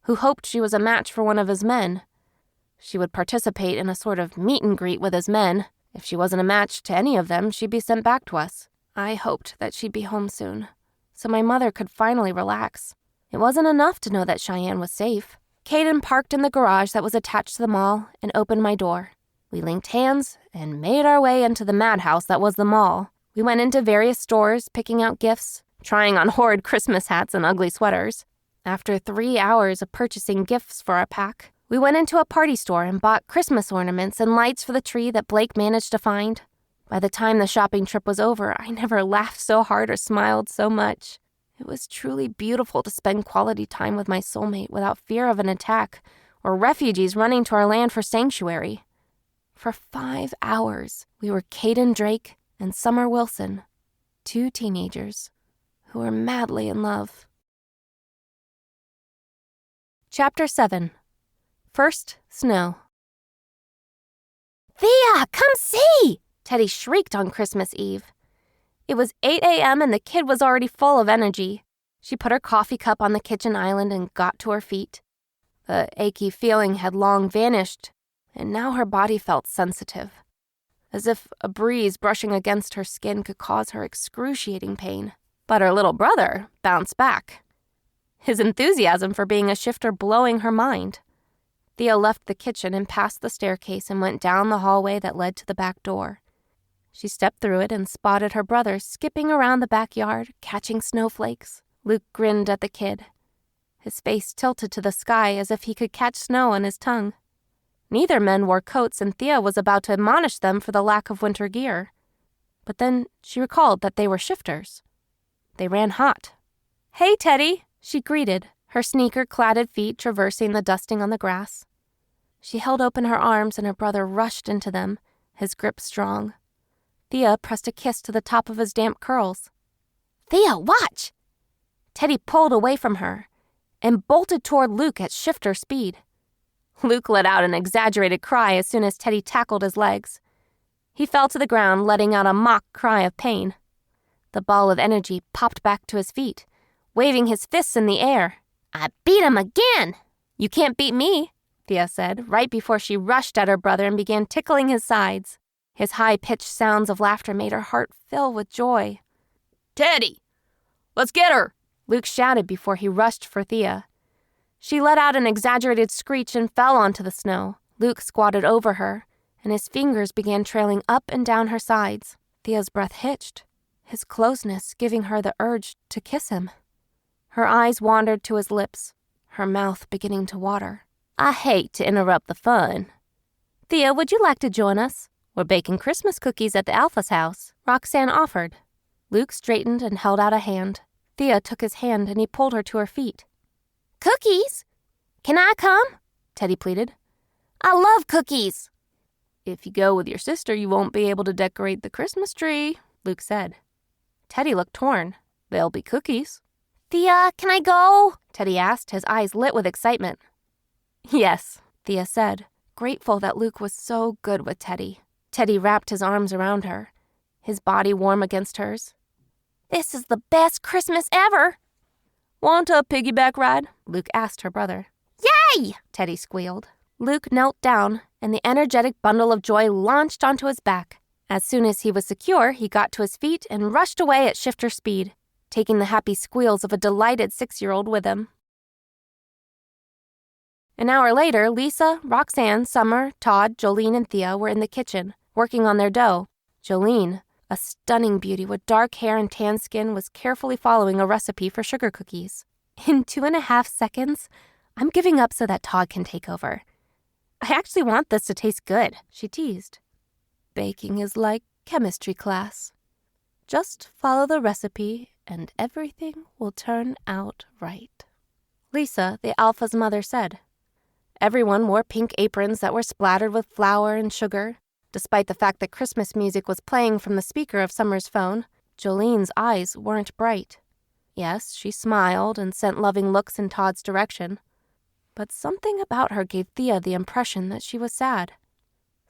who hoped she was a match for one of his men. She would participate in a sort of meet and greet with his men. If she wasn't a match to any of them, she'd be sent back to us. I hoped that she'd be home soon, so my mother could finally relax. It wasn't enough to know that Cheyenne was safe. Caden parked in the garage that was attached to the mall and opened my door. We linked hands and made our way into the madhouse that was the mall. We went into various stores, picking out gifts, trying on horrid Christmas hats and ugly sweaters. After 3 hours of purchasing gifts for our pack, we went into a party store and bought Christmas ornaments and lights for the tree that Blake managed to find. By the time the shopping trip was over, I never laughed so hard or smiled so much. It was truly beautiful to spend quality time with my soulmate without fear of an attack or refugees running to our land for sanctuary. For 5 hours, we were Caden Drake and Summer Wilson, 2 teenagers who were madly in love. Chapter 7. First Snow. "Thea, come see!" Teddy shrieked on Christmas Eve. It was 8 a.m. and the kid was already full of energy. She put her coffee cup on the kitchen island and got to her feet. The achy feeling had long vanished, and now her body felt sensitive, as if a breeze brushing against her skin could cause her excruciating pain. But her little brother bounced back, his enthusiasm for being a shifter blowing her mind. Thea left the kitchen and passed the staircase and went down the hallway that led to the back door. She stepped through it and spotted her brother skipping around the backyard, catching snowflakes. Luke grinned at the kid, his face tilted to the sky as if he could catch snow on his tongue. Neither men wore coats, and Thea was about to admonish them for the lack of winter gear. But then she recalled that they were shifters. They ran hot. "Hey, Teddy," she greeted, her sneaker-cladded feet traversing the dusting on the grass. She held open her arms and her brother rushed into them, his grip strong. Thea pressed a kiss to the top of his damp curls. "Thea, watch!" Teddy pulled away from her and bolted toward Luke at shifter speed. Luke let out an exaggerated cry as soon as Teddy tackled his legs. He fell to the ground, letting out a mock cry of pain. The ball of energy popped back to his feet, waving his fists in the air. "I beat him again!" "You can't beat me," Thea said, right before she rushed at her brother and began tickling his sides. His high-pitched sounds of laughter made her heart fill with joy. "Teddy, let's get her!" Luke shouted before he rushed for Thea. She let out an exaggerated screech and fell onto the snow. Luke squatted over her, and his fingers began trailing up and down her sides. Thea's breath hitched, his closeness giving her the urge to kiss him. Her eyes wandered to his lips, her mouth beginning to water. "I hate to interrupt the fun. Thea, would you like to join us? We're baking Christmas cookies at the Alpha's house," Roxanne offered. Luke straightened and held out a hand. Thea took his hand and he pulled her to her feet. "Cookies? Can I come?" Teddy pleaded. "I love cookies." If you go with your sister, you won't be able to decorate the Christmas tree, Luke said. Teddy looked torn. There'll be cookies. Thea, can I go? Teddy asked, his eyes lit with excitement. Yes, Thea said, grateful that Luke was so good with Teddy. Teddy wrapped his arms around her, his body warm against hers. This is the best Christmas ever. Want a piggyback ride? Luke asked her brother. Yay! Teddy squealed. Luke knelt down, and the energetic bundle of joy launched onto his back. As soon as he was secure, he got to his feet and rushed away at shifter speed, taking the happy squeals of a delighted 6-year-old with him. An hour later, Lisa, Roxanne, Summer, Todd, Jolene, and Thea were in the kitchen, working on their dough. Jolene, a stunning beauty with dark hair and tan skin, was carefully following a recipe for sugar cookies. In 2.5 seconds, I'm giving up so that Todd can take over. I actually want this to taste good, she teased. Baking is like chemistry class. Just follow the recipe and everything will turn out right. Lisa, the alpha's mother, said. Everyone wore pink aprons that were splattered with flour and sugar. Despite the fact that Christmas music was playing from the speaker of Summer's phone, Jolene's eyes weren't bright. Yes, she smiled and sent loving looks in Todd's direction. But something about her gave Thea the impression that she was sad.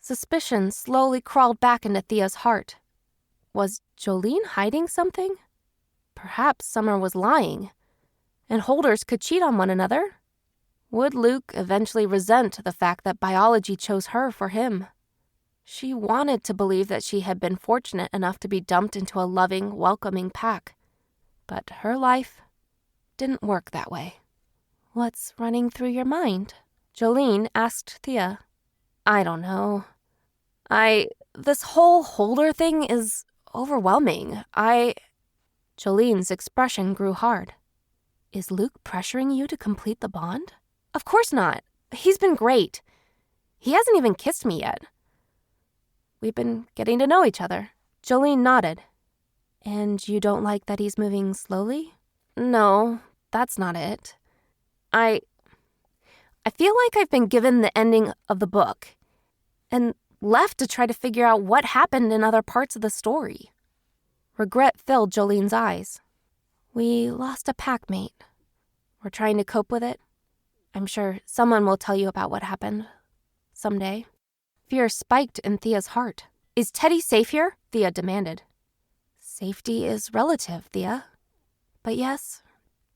Suspicion slowly crawled back into Thea's heart. Was Jolene hiding something? Perhaps Summer was lying, and holders could cheat on one another. Would Luke eventually resent the fact that biology chose her for him? She wanted to believe that she had been fortunate enough to be dumped into a loving, welcoming pack. But her life didn't work that way. What's running through your mind? Jolene asked Thea. I don't know. This whole holder thing is overwhelming. Jolene's expression grew hard. Is Luke pressuring you to complete the bond? Of course not. He's been great. He hasn't even kissed me yet. We've been getting to know each other. Jolene nodded. And you don't like that he's moving slowly? No, that's not it. I feel like I've been given the ending of the book and left to try to figure out what happened in other parts of the story. Regret filled Jolene's eyes. We lost a packmate. We're trying to cope with it. I'm sure someone will tell you about what happened someday. Fear spiked in Thea's heart. Is Teddy safe here? Thea demanded. Safety is relative, Thea. But yes,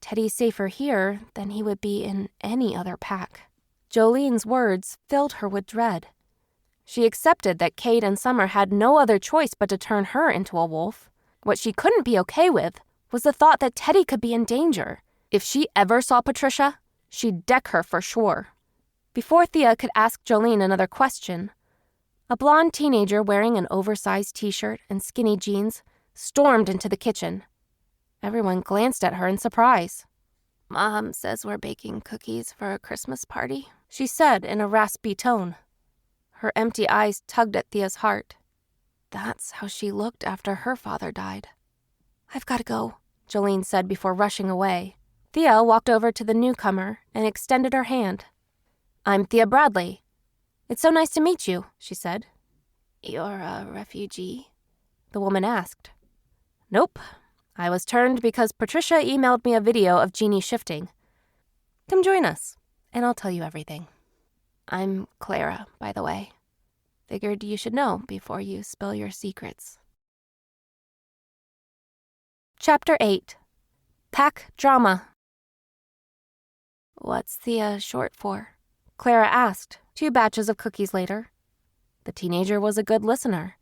Teddy's safer here than he would be in any other pack. Jolene's words filled her with dread. She accepted that Kate and Summer had no other choice but to turn her into a wolf. What she couldn't be okay with was the thought that Teddy could be in danger. If she ever saw Patricia, she'd deck her for sure. Before Thea could ask Jolene another question, a blonde teenager wearing an oversized t-shirt and skinny jeans stormed into the kitchen. Everyone glanced at her in surprise. Mom says we're baking cookies for a Christmas party, she said in a raspy tone. Her empty eyes tugged at Thea's heart. That's how she looked after her father died. I've got to go, Jolene said before rushing away. Thea walked over to the newcomer and extended her hand. I'm Thea Bradley. It's so nice to meet you, she said. You're a refugee? The woman asked. Nope. I was turned because Patricia emailed me a video of Jeannie shifting. Come join us, and I'll tell you everything. I'm Clara, by the way. Figured you should know before you spill your secrets. Chapter 8. Pack Drama. What's Thea short for? Clara asked, 2 batches of cookies later. The teenager was a good listener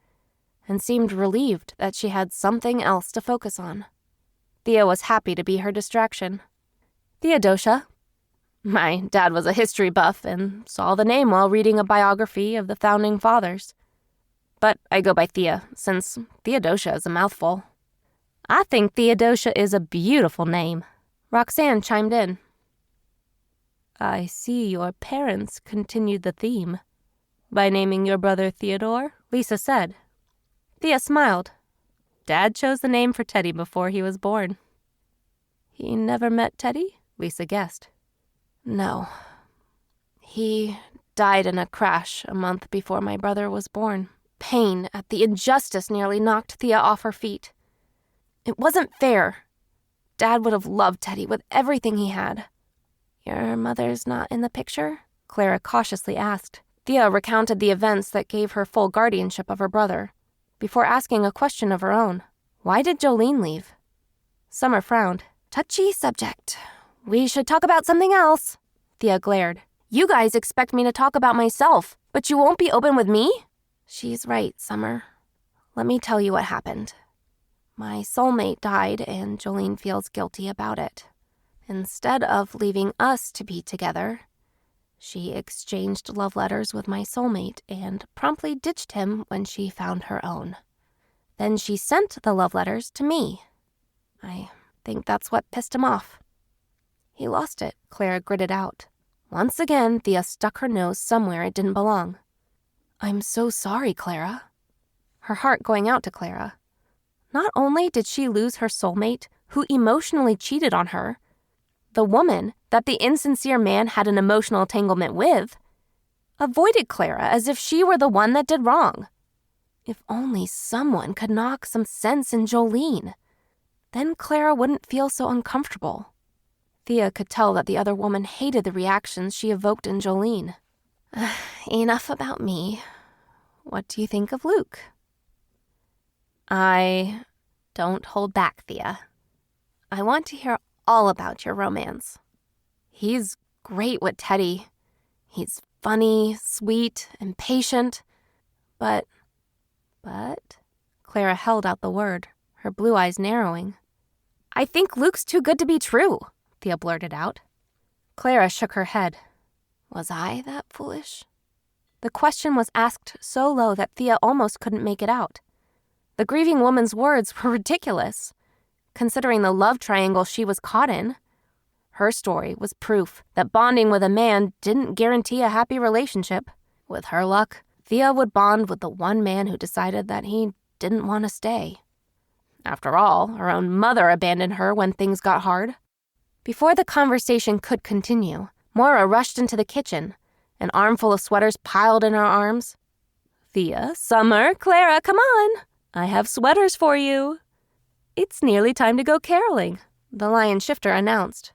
and seemed relieved that she had something else to focus on. Thea was happy to be her distraction. Theodosia. My dad was a history buff and saw the name while reading a biography of the founding fathers. But I go by Thea, since Theodosia is a mouthful. I think Theodosia is a beautiful name. Roxanne chimed in. I see your parents continued the theme by naming your brother Theodore, Lisa said. Thea smiled. Dad chose the name for Teddy before he was born. He never met Teddy? Lisa guessed. No. He died in a crash a month before my brother was born. Pain at the injustice nearly knocked Thea off her feet. It wasn't fair. Dad would have loved Teddy with everything he had. Your mother's not in the picture? Clara cautiously asked. Thea recounted the events that gave her full guardianship of her brother, before asking a question of her own. Why did Jolene leave? Summer frowned. Touchy subject. We should talk about something else. Thea glared. You guys expect me to talk about myself, but you won't be open with me? She's right, Summer. Let me tell you what happened. My soulmate died, and Jolene feels guilty about it. Instead of leaving us to be together, she exchanged love letters with my soulmate and promptly ditched him when she found her own. Then she sent the love letters to me. I think that's what pissed him off. He lost it, Clara gritted out. Once again, Thea stuck her nose somewhere it didn't belong. I'm so sorry, Clara. Her heart going out to Clara. Not only did she lose her soulmate, who emotionally cheated on her, the woman that the insincere man had an emotional entanglement with avoided Clara as if she were the one that did wrong. If only someone could knock some sense in Jolene. Then Clara wouldn't feel so uncomfortable. Thea could tell that the other woman hated the reactions she evoked in Jolene. Enough about me. What do you think of Luke? Don't hold back, Thea. I want to hear all about your romance. He's great with Teddy. He's funny, sweet, and patient. But, Clara held out the word, her blue eyes narrowing. I think Luke's too good to be true, Thea blurted out. Clara shook her head. Was I that foolish? The question was asked so low that Thea almost couldn't make it out. The grieving woman's words were ridiculous, considering the love triangle she was caught in. Her story was proof that bonding with a man didn't guarantee a happy relationship. With her luck, Thea would bond with the one man who decided that he didn't want to stay. After all, her own mother abandoned her when things got hard. Before the conversation could continue, Maura rushed into the kitchen, an armful of sweaters piled in her arms. Thea, Summer, Clara, come on. I have sweaters for you. It's nearly time to go caroling, the lion shifter announced.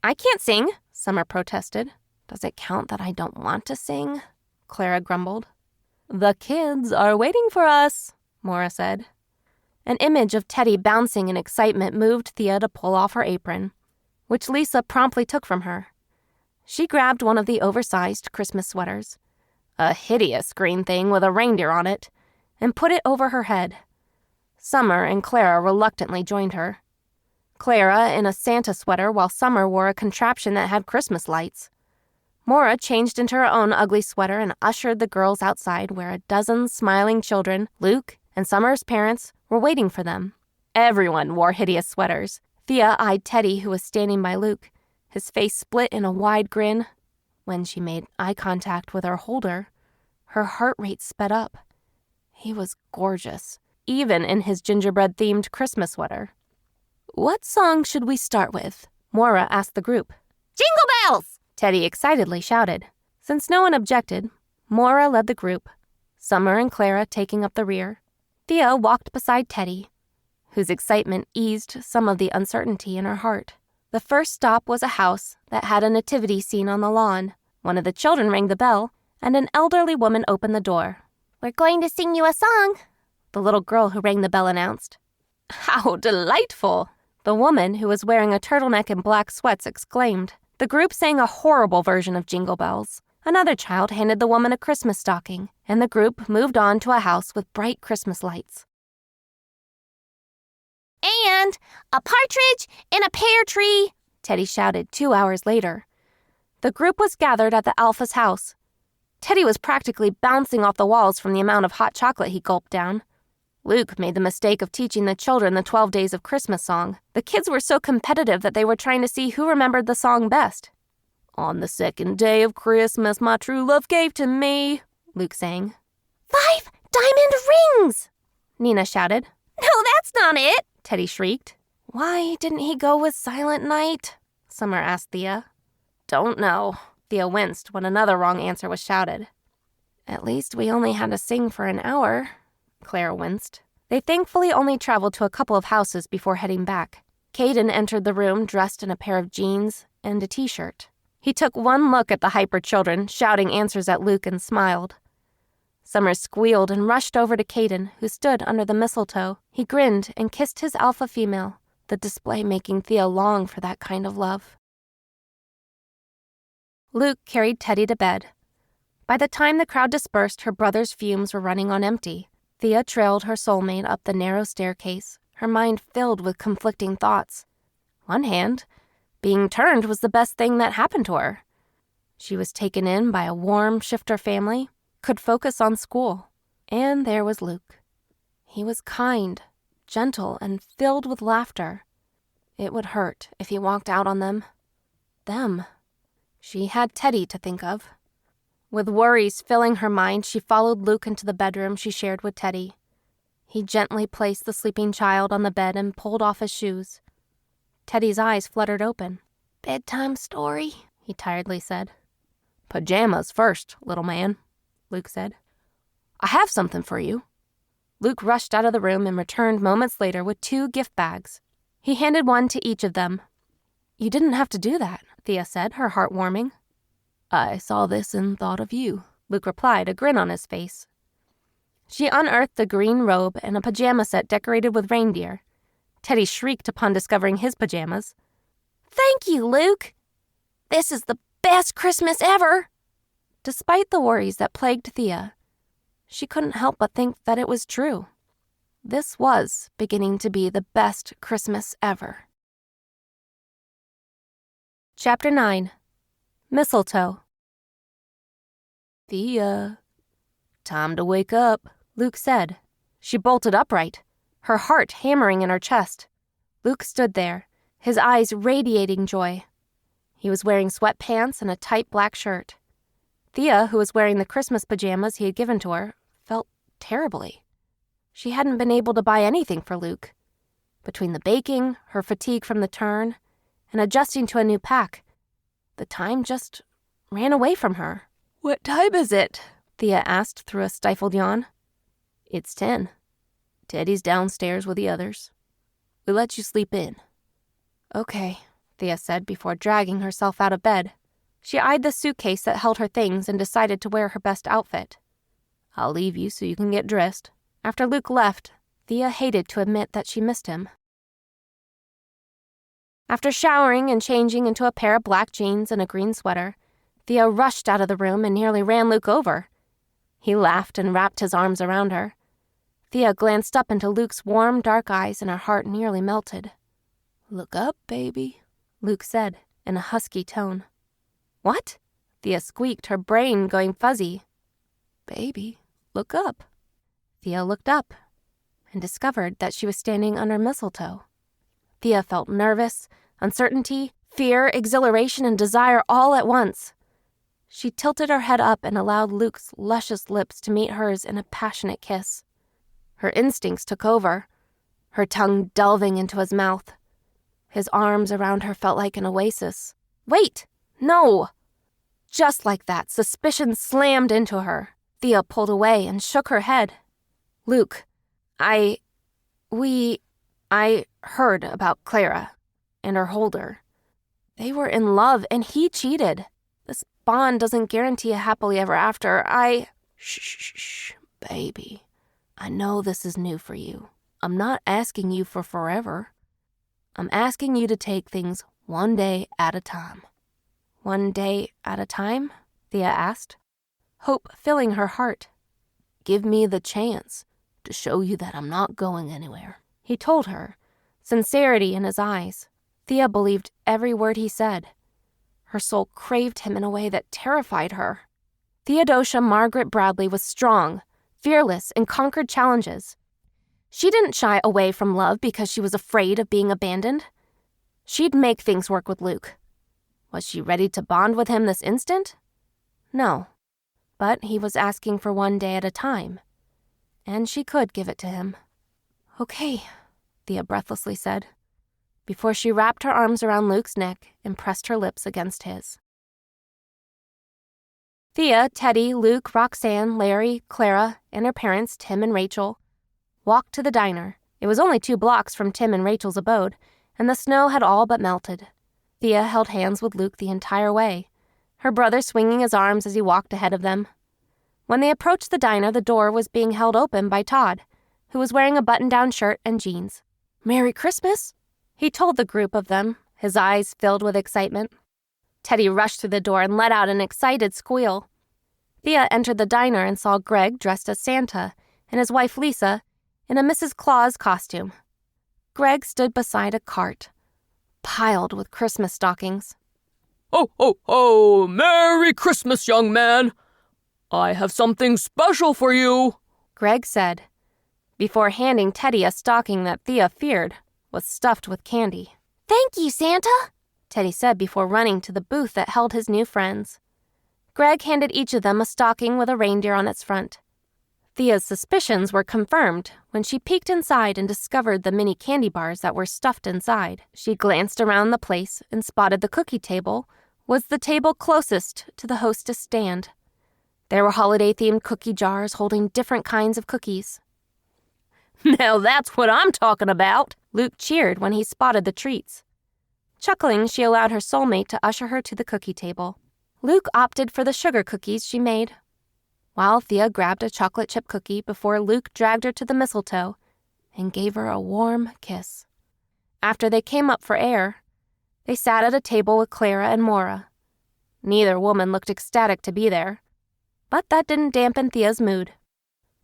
I can't sing, Summer protested. Does it count that I don't want to sing? Clara grumbled. The kids are waiting for us, Maura said. An image of Teddy bouncing in excitement moved Thea to pull off her apron, which Lisa promptly took from her. She grabbed one of the oversized Christmas sweaters, a hideous green thing with a reindeer on it, and put it over her head. Summer and Clara reluctantly joined her. Clara in a Santa sweater while Summer wore a contraption that had Christmas lights. Maura changed into her own ugly sweater and ushered the girls outside where a dozen smiling children, Luke and Summer's parents, were waiting for them. Everyone wore hideous sweaters. Thea eyed Teddy, who was standing by Luke, his face split in a wide grin. When she made eye contact with her holder, her heart rate sped up. He was gorgeous, even in his gingerbread-themed Christmas sweater. What song should we start with? Maura asked the group. Jingle bells! Teddy excitedly shouted. Since no one objected, Maura led the group, Summer and Clara taking up the rear. Thea walked beside Teddy, whose excitement eased some of the uncertainty in her heart. The first stop was a house that had a nativity scene on the lawn. One of the children rang the bell, and an elderly woman opened the door. We're going to sing you a song, the little girl who rang the bell announced. How delightful! The woman, who was wearing a turtleneck and black sweats, exclaimed. The group sang a horrible version of Jingle Bells. Another child handed the woman a Christmas stocking, and the group moved on to a house with bright Christmas lights. And a partridge in a pear tree, Teddy shouted 2 hours later. The group was gathered at the Alpha's house. Teddy was practically bouncing off the walls from the amount of hot chocolate he gulped down. Luke made the mistake of teaching the children the 12 Days of Christmas song. The kids were so competitive that they were trying to see who remembered the song best. On the second day of Christmas, my true love gave to me, Luke sang. 5 diamond rings, Nina shouted. No, that's not it, Teddy shrieked. Why didn't he go with Silent Night? Summer asked Thea. Don't know. Thea winced when another wrong answer was shouted. At least we only had to sing for an hour, Clara winced. They thankfully only traveled to a couple of houses before heading back. Caden entered the room dressed in a pair of jeans and a t-shirt. He took one look at the hyper children, shouting answers at Luke, and smiled. Summer squealed and rushed over to Caden, who stood under the mistletoe. He grinned and kissed his alpha female, the display making Thea long for that kind of love. Luke carried Teddy to bed. By the time the crowd dispersed, her brother's fumes were running on empty. Thea trailed her soulmate up the narrow staircase, her mind filled with conflicting thoughts. One hand, being turned was the best thing that happened to her. She was taken in by a warm shifter family, could focus on school. And there was Luke. He was kind, gentle, and filled with laughter. It would hurt if he walked out on them. Them. She had Teddy to think of. With worries filling her mind, she followed Luke into the bedroom she shared with Teddy. He gently placed the sleeping child on the bed and pulled off his shoes. Teddy's eyes fluttered open. Bedtime story, he tiredly said. Pajamas first, little man, Luke said. I have something for you. Luke rushed out of the room and returned moments later with 2 gift bags. He handed one to each of them. You didn't have to do that, Thea said, her heart warming. I saw this and thought of you, Luke replied, a grin on his face. She unearthed a green robe and a pajama set decorated with reindeer. Teddy shrieked upon discovering his pajamas. Thank you, Luke. This is the best Christmas ever. Despite the worries that plagued Thea, she couldn't help but think that it was true. This was beginning to be the best Christmas ever. Chapter 9. Mistletoe. Thea, time to wake up, Luke said. She bolted upright, her heart hammering in her chest. Luke stood there, his eyes radiating joy. He was wearing sweatpants and a tight black shirt. Thea, who was wearing the Christmas pajamas he had given to her, felt terribly. She hadn't been able to buy anything for Luke. Between the baking, her fatigue from the turn, and adjusting to a new pack, the time just ran away from her. What time is it? Thea asked through a stifled yawn. It's 10. Teddy's downstairs with the others. We'll let you sleep in. Okay, Thea said before dragging herself out of bed. She eyed the suitcase that held her things and decided to wear her best outfit. I'll leave you so you can get dressed. After Luke left, Thea hated to admit that she missed him. After showering and changing into a pair of black jeans and a green sweater, Thea rushed out of the room and nearly ran Luke over. He laughed and wrapped his arms around her. Thea glanced up into Luke's warm, dark eyes and her heart nearly melted. Look up, baby, Luke said in a husky tone. What? Thea squeaked, her brain going fuzzy. Baby, look up. Thea looked up and discovered that she was standing under mistletoe. Thea felt nervous, uncertainty, fear, exhilaration, and desire all at once. She tilted her head up and allowed Luke's luscious lips to meet hers in a passionate kiss. Her instincts took over, her tongue delving into his mouth. His arms around her felt like an oasis. Wait! No! Just like that, suspicion slammed into her. Thea pulled away and shook her head. Luke, I heard about Clara and her holder. They were in love and he cheated. This bond doesn't guarantee a happily ever after. Shh, baby. I know this is new for you. I'm not asking you for forever. I'm asking you to take things one day at a time. One day at a time? Thea asked, hope filling her heart. Give me the chance to show you that I'm not going anywhere, he told her, sincerity in his eyes. Thea believed every word he said. Her soul craved him in a way that terrified her. Theodosia Margaret Bradley was strong, fearless, and conquered challenges. She didn't shy away from love because she was afraid of being abandoned. She'd make things work with Luke. Was she ready to bond with him this instant? No. But he was asking for one day at a time, and she could give it to him. Okay, Thea breathlessly said, before she wrapped her arms around Luke's neck and pressed her lips against his. Thea, Teddy, Luke, Roxanne, Larry, Clara, and her parents, Tim and Rachel, walked to the diner. It was only 2 blocks from Tim and Rachel's abode, and the snow had all but melted. Thea held hands with Luke the entire way, her brother swinging his arms as he walked ahead of them. When they approached the diner, the door was being held open by Todd, who was wearing a button-down shirt and jeans. "Merry Christmas," he told the group of them, his eyes filled with excitement. Teddy rushed through the door and let out an excited squeal. Thea entered the diner and saw Greg dressed as Santa and his wife Lisa in a Mrs. Claus costume. Greg stood beside a cart, piled with Christmas stockings. "Ho, ho, ho! Merry Christmas, young man! I have something special for you," Greg said, before handing Teddy a stocking that Thea feared was stuffed with candy. "Thank you, Santa," Teddy said before running to the booth that held his new friends. Greg handed each of them a stocking with a reindeer on its front. Thea's suspicions were confirmed when she peeked inside and discovered the mini candy bars that were stuffed inside. She glanced around the place and spotted the cookie table was the table closest to the hostess stand. There were holiday-themed cookie jars holding different kinds of cookies. "Now that's what I'm talking about," Luke cheered when he spotted the treats. Chuckling, she allowed her soulmate to usher her to the cookie table. Luke opted for the sugar cookies she made, while Thea grabbed a chocolate chip cookie before Luke dragged her to the mistletoe and gave her a warm kiss. After they came up for air, they sat at a table with Clara and Maura. Neither woman looked ecstatic to be there, but that didn't dampen Thea's mood.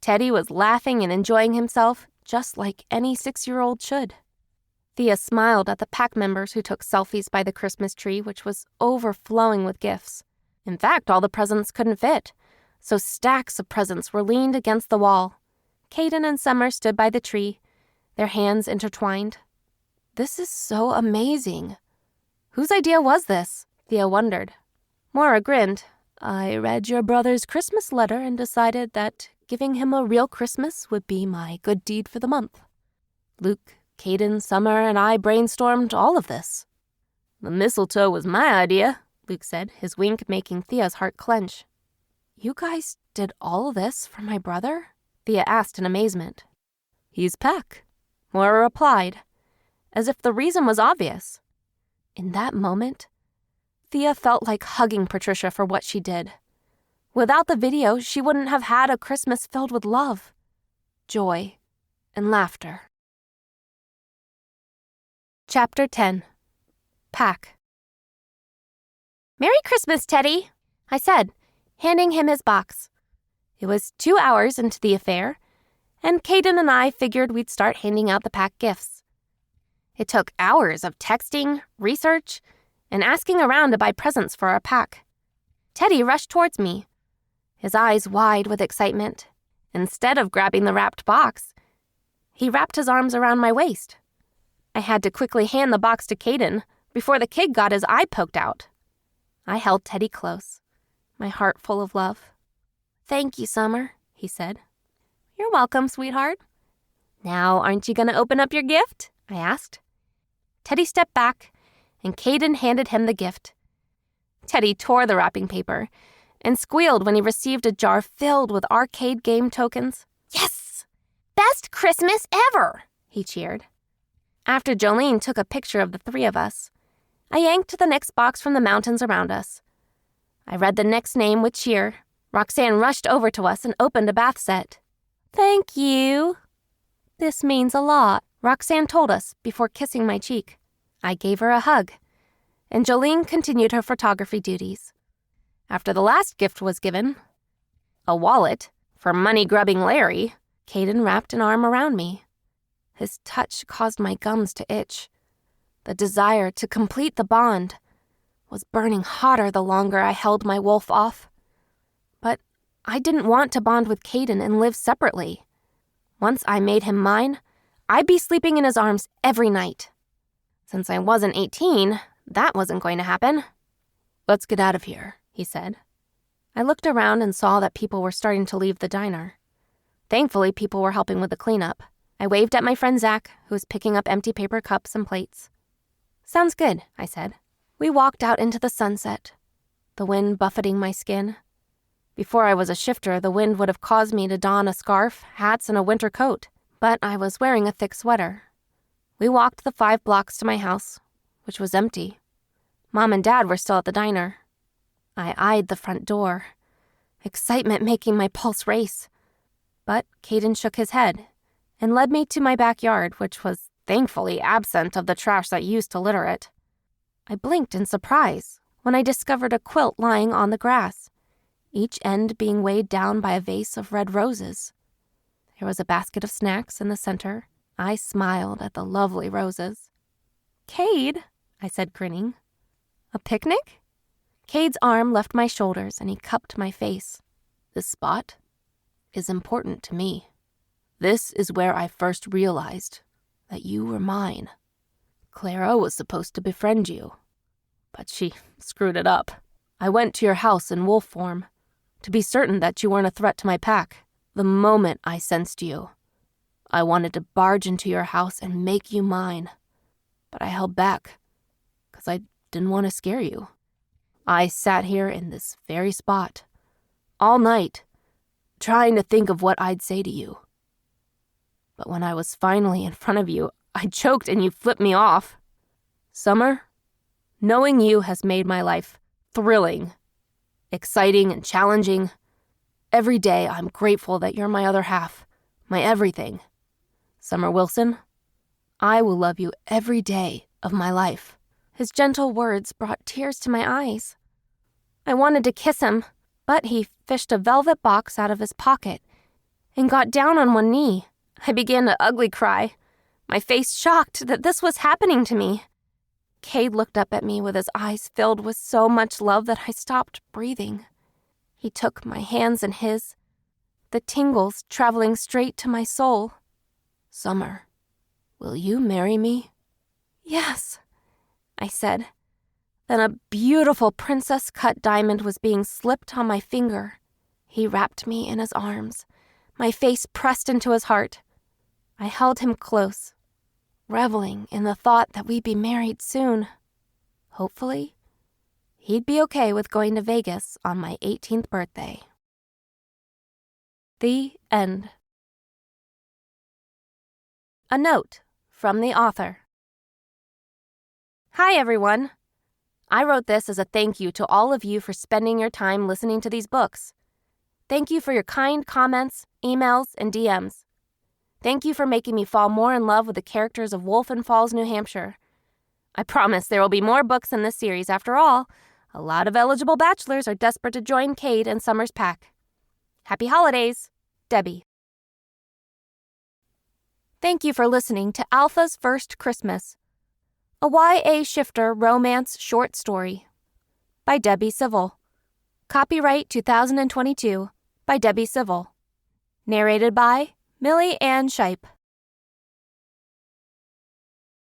Teddy was laughing and enjoying himself just like any 6-year-old should. Thea smiled at the pack members who took selfies by the Christmas tree, which was overflowing with gifts. In fact, all the presents couldn't fit, so stacks of presents were leaned against the wall. Caden and Summer stood by the tree, their hands intertwined. "This is so amazing. Whose idea was this?" Thea wondered. Maura grinned. "I read your brother's Christmas letter and decided that giving him a real Christmas would be my good deed for the month. Luke, Caden, Summer, and I brainstormed all of this." "The mistletoe was my idea," Luke said, his wink making Thea's heart clench. "You guys did all this for my brother?" Thea asked in amazement. "He's Pack," Maura replied, as if the reason was obvious. In that moment, Thea felt like hugging Patricia for what she did. Without the video, she wouldn't have had a Christmas filled with love, joy, and laughter. Chapter 10. Pack. "Merry Christmas, Teddy," I said, handing him his box. It was 2 hours into the affair, and Caden and I figured we'd start handing out the Pack gifts. It took hours of texting, research, and asking around to buy presents for our Pack. Teddy rushed towards me, his eyes wide with excitement. Instead of grabbing the wrapped box, he wrapped his arms around my waist. I had to quickly hand the box to Caden before the kid got his eye poked out. I held Teddy close, my heart full of love. "Thank you, Summer," he said. "You're welcome, sweetheart." "Now, aren't you going to open up your gift?" I asked. Teddy stepped back, and Caden handed him the gift. Teddy tore the wrapping paper and squealed when he received a jar filled with arcade game tokens. "Yes! Best Christmas ever!" he cheered. After Jolene took a picture of the 3 of us, I yanked the next box from the mountains around us. I read the next name with cheer. Roxanne rushed over to us and opened a bath set. "Thank you. This means a lot," Roxanne told us before kissing my cheek. I gave her a hug, and Jolene continued her photography duties. After the last gift was given, a wallet for money-grubbing Larry, Caden wrapped an arm around me. His touch caused my gums to itch. The desire to complete the bond was burning hotter the longer I held my wolf off. But I didn't want to bond with Caden and live separately. Once I made him mine, I'd be sleeping in his arms every night. Since I wasn't 18, that wasn't going to happen. "Let's get out of here," he said. I looked around and saw that people were starting to leave the diner. Thankfully, people were helping with the cleanup. I waved at my friend Zach, who was picking up empty paper cups and plates. "Sounds good," I said. We walked out into the sunset, the wind buffeting my skin. Before I was a shifter, the wind would have caused me to don a scarf, hats, and a winter coat, but I was wearing a thick sweater. We walked the 5 blocks to my house, which was empty. Mom and Dad were still at the diner. I eyed the front door, excitement making my pulse race. But Caden shook his head and led me to my backyard, which was thankfully absent of the trash that used to litter it. I blinked in surprise when I discovered a quilt lying on the grass, each end being weighed down by a vase of red roses. There was a basket of snacks in the center. I smiled at the lovely roses. "Cade," I said, grinning. "A picnic?" Cade's arm left my shoulders and he cupped my face. "This spot is important to me. This is where I first realized that you were mine. Clara was supposed to befriend you, but she screwed it up. I went to your house in wolf form to be certain that you weren't a threat to my pack. The moment I sensed you, I wanted to barge into your house and make you mine, but I held back because I didn't want to scare you. I sat here in this very spot all night, trying to think of what I'd say to you. But when I was finally in front of you, I choked and you flipped me off. Summer, knowing you has made my life thrilling, exciting, and challenging. Every day I'm grateful that you're my other half, my everything. Summer Wilson, I will love you every day of my life." His gentle words brought tears to my eyes. I wanted to kiss him, but he fished a velvet box out of his pocket and got down on one knee. I began to ugly cry, my face shocked that this was happening to me. Cade looked up at me with his eyes filled with so much love that I stopped breathing. He took my hands in his, the tingles traveling straight to my soul. "Summer, will you marry me?" "Yes," I said. Then a beautiful princess-cut diamond was being slipped on my finger. He wrapped me in his arms, my face pressed into his heart. I held him close, reveling in the thought that we'd be married soon. Hopefully, he'd be okay with going to Vegas on my 18th birthday. The end. A note from the author. Hi, everyone. I wrote this as a thank you to all of you for spending your time listening to these books. Thank you for your kind comments, emails, and DMs. Thank you for making me fall more in love with the characters of Wolfen Falls, New Hampshire. I promise there will be more books in this series. After all, a lot of eligible bachelors are desperate to join Cade and Summer's pack. Happy holidays, Debbie. Thank you for listening to Alpha's First Christmas, a YA shifter romance short story by Debbie Civil. Copyright 2022 by Debbie Civil. Narrated by Millie Ann Shipe.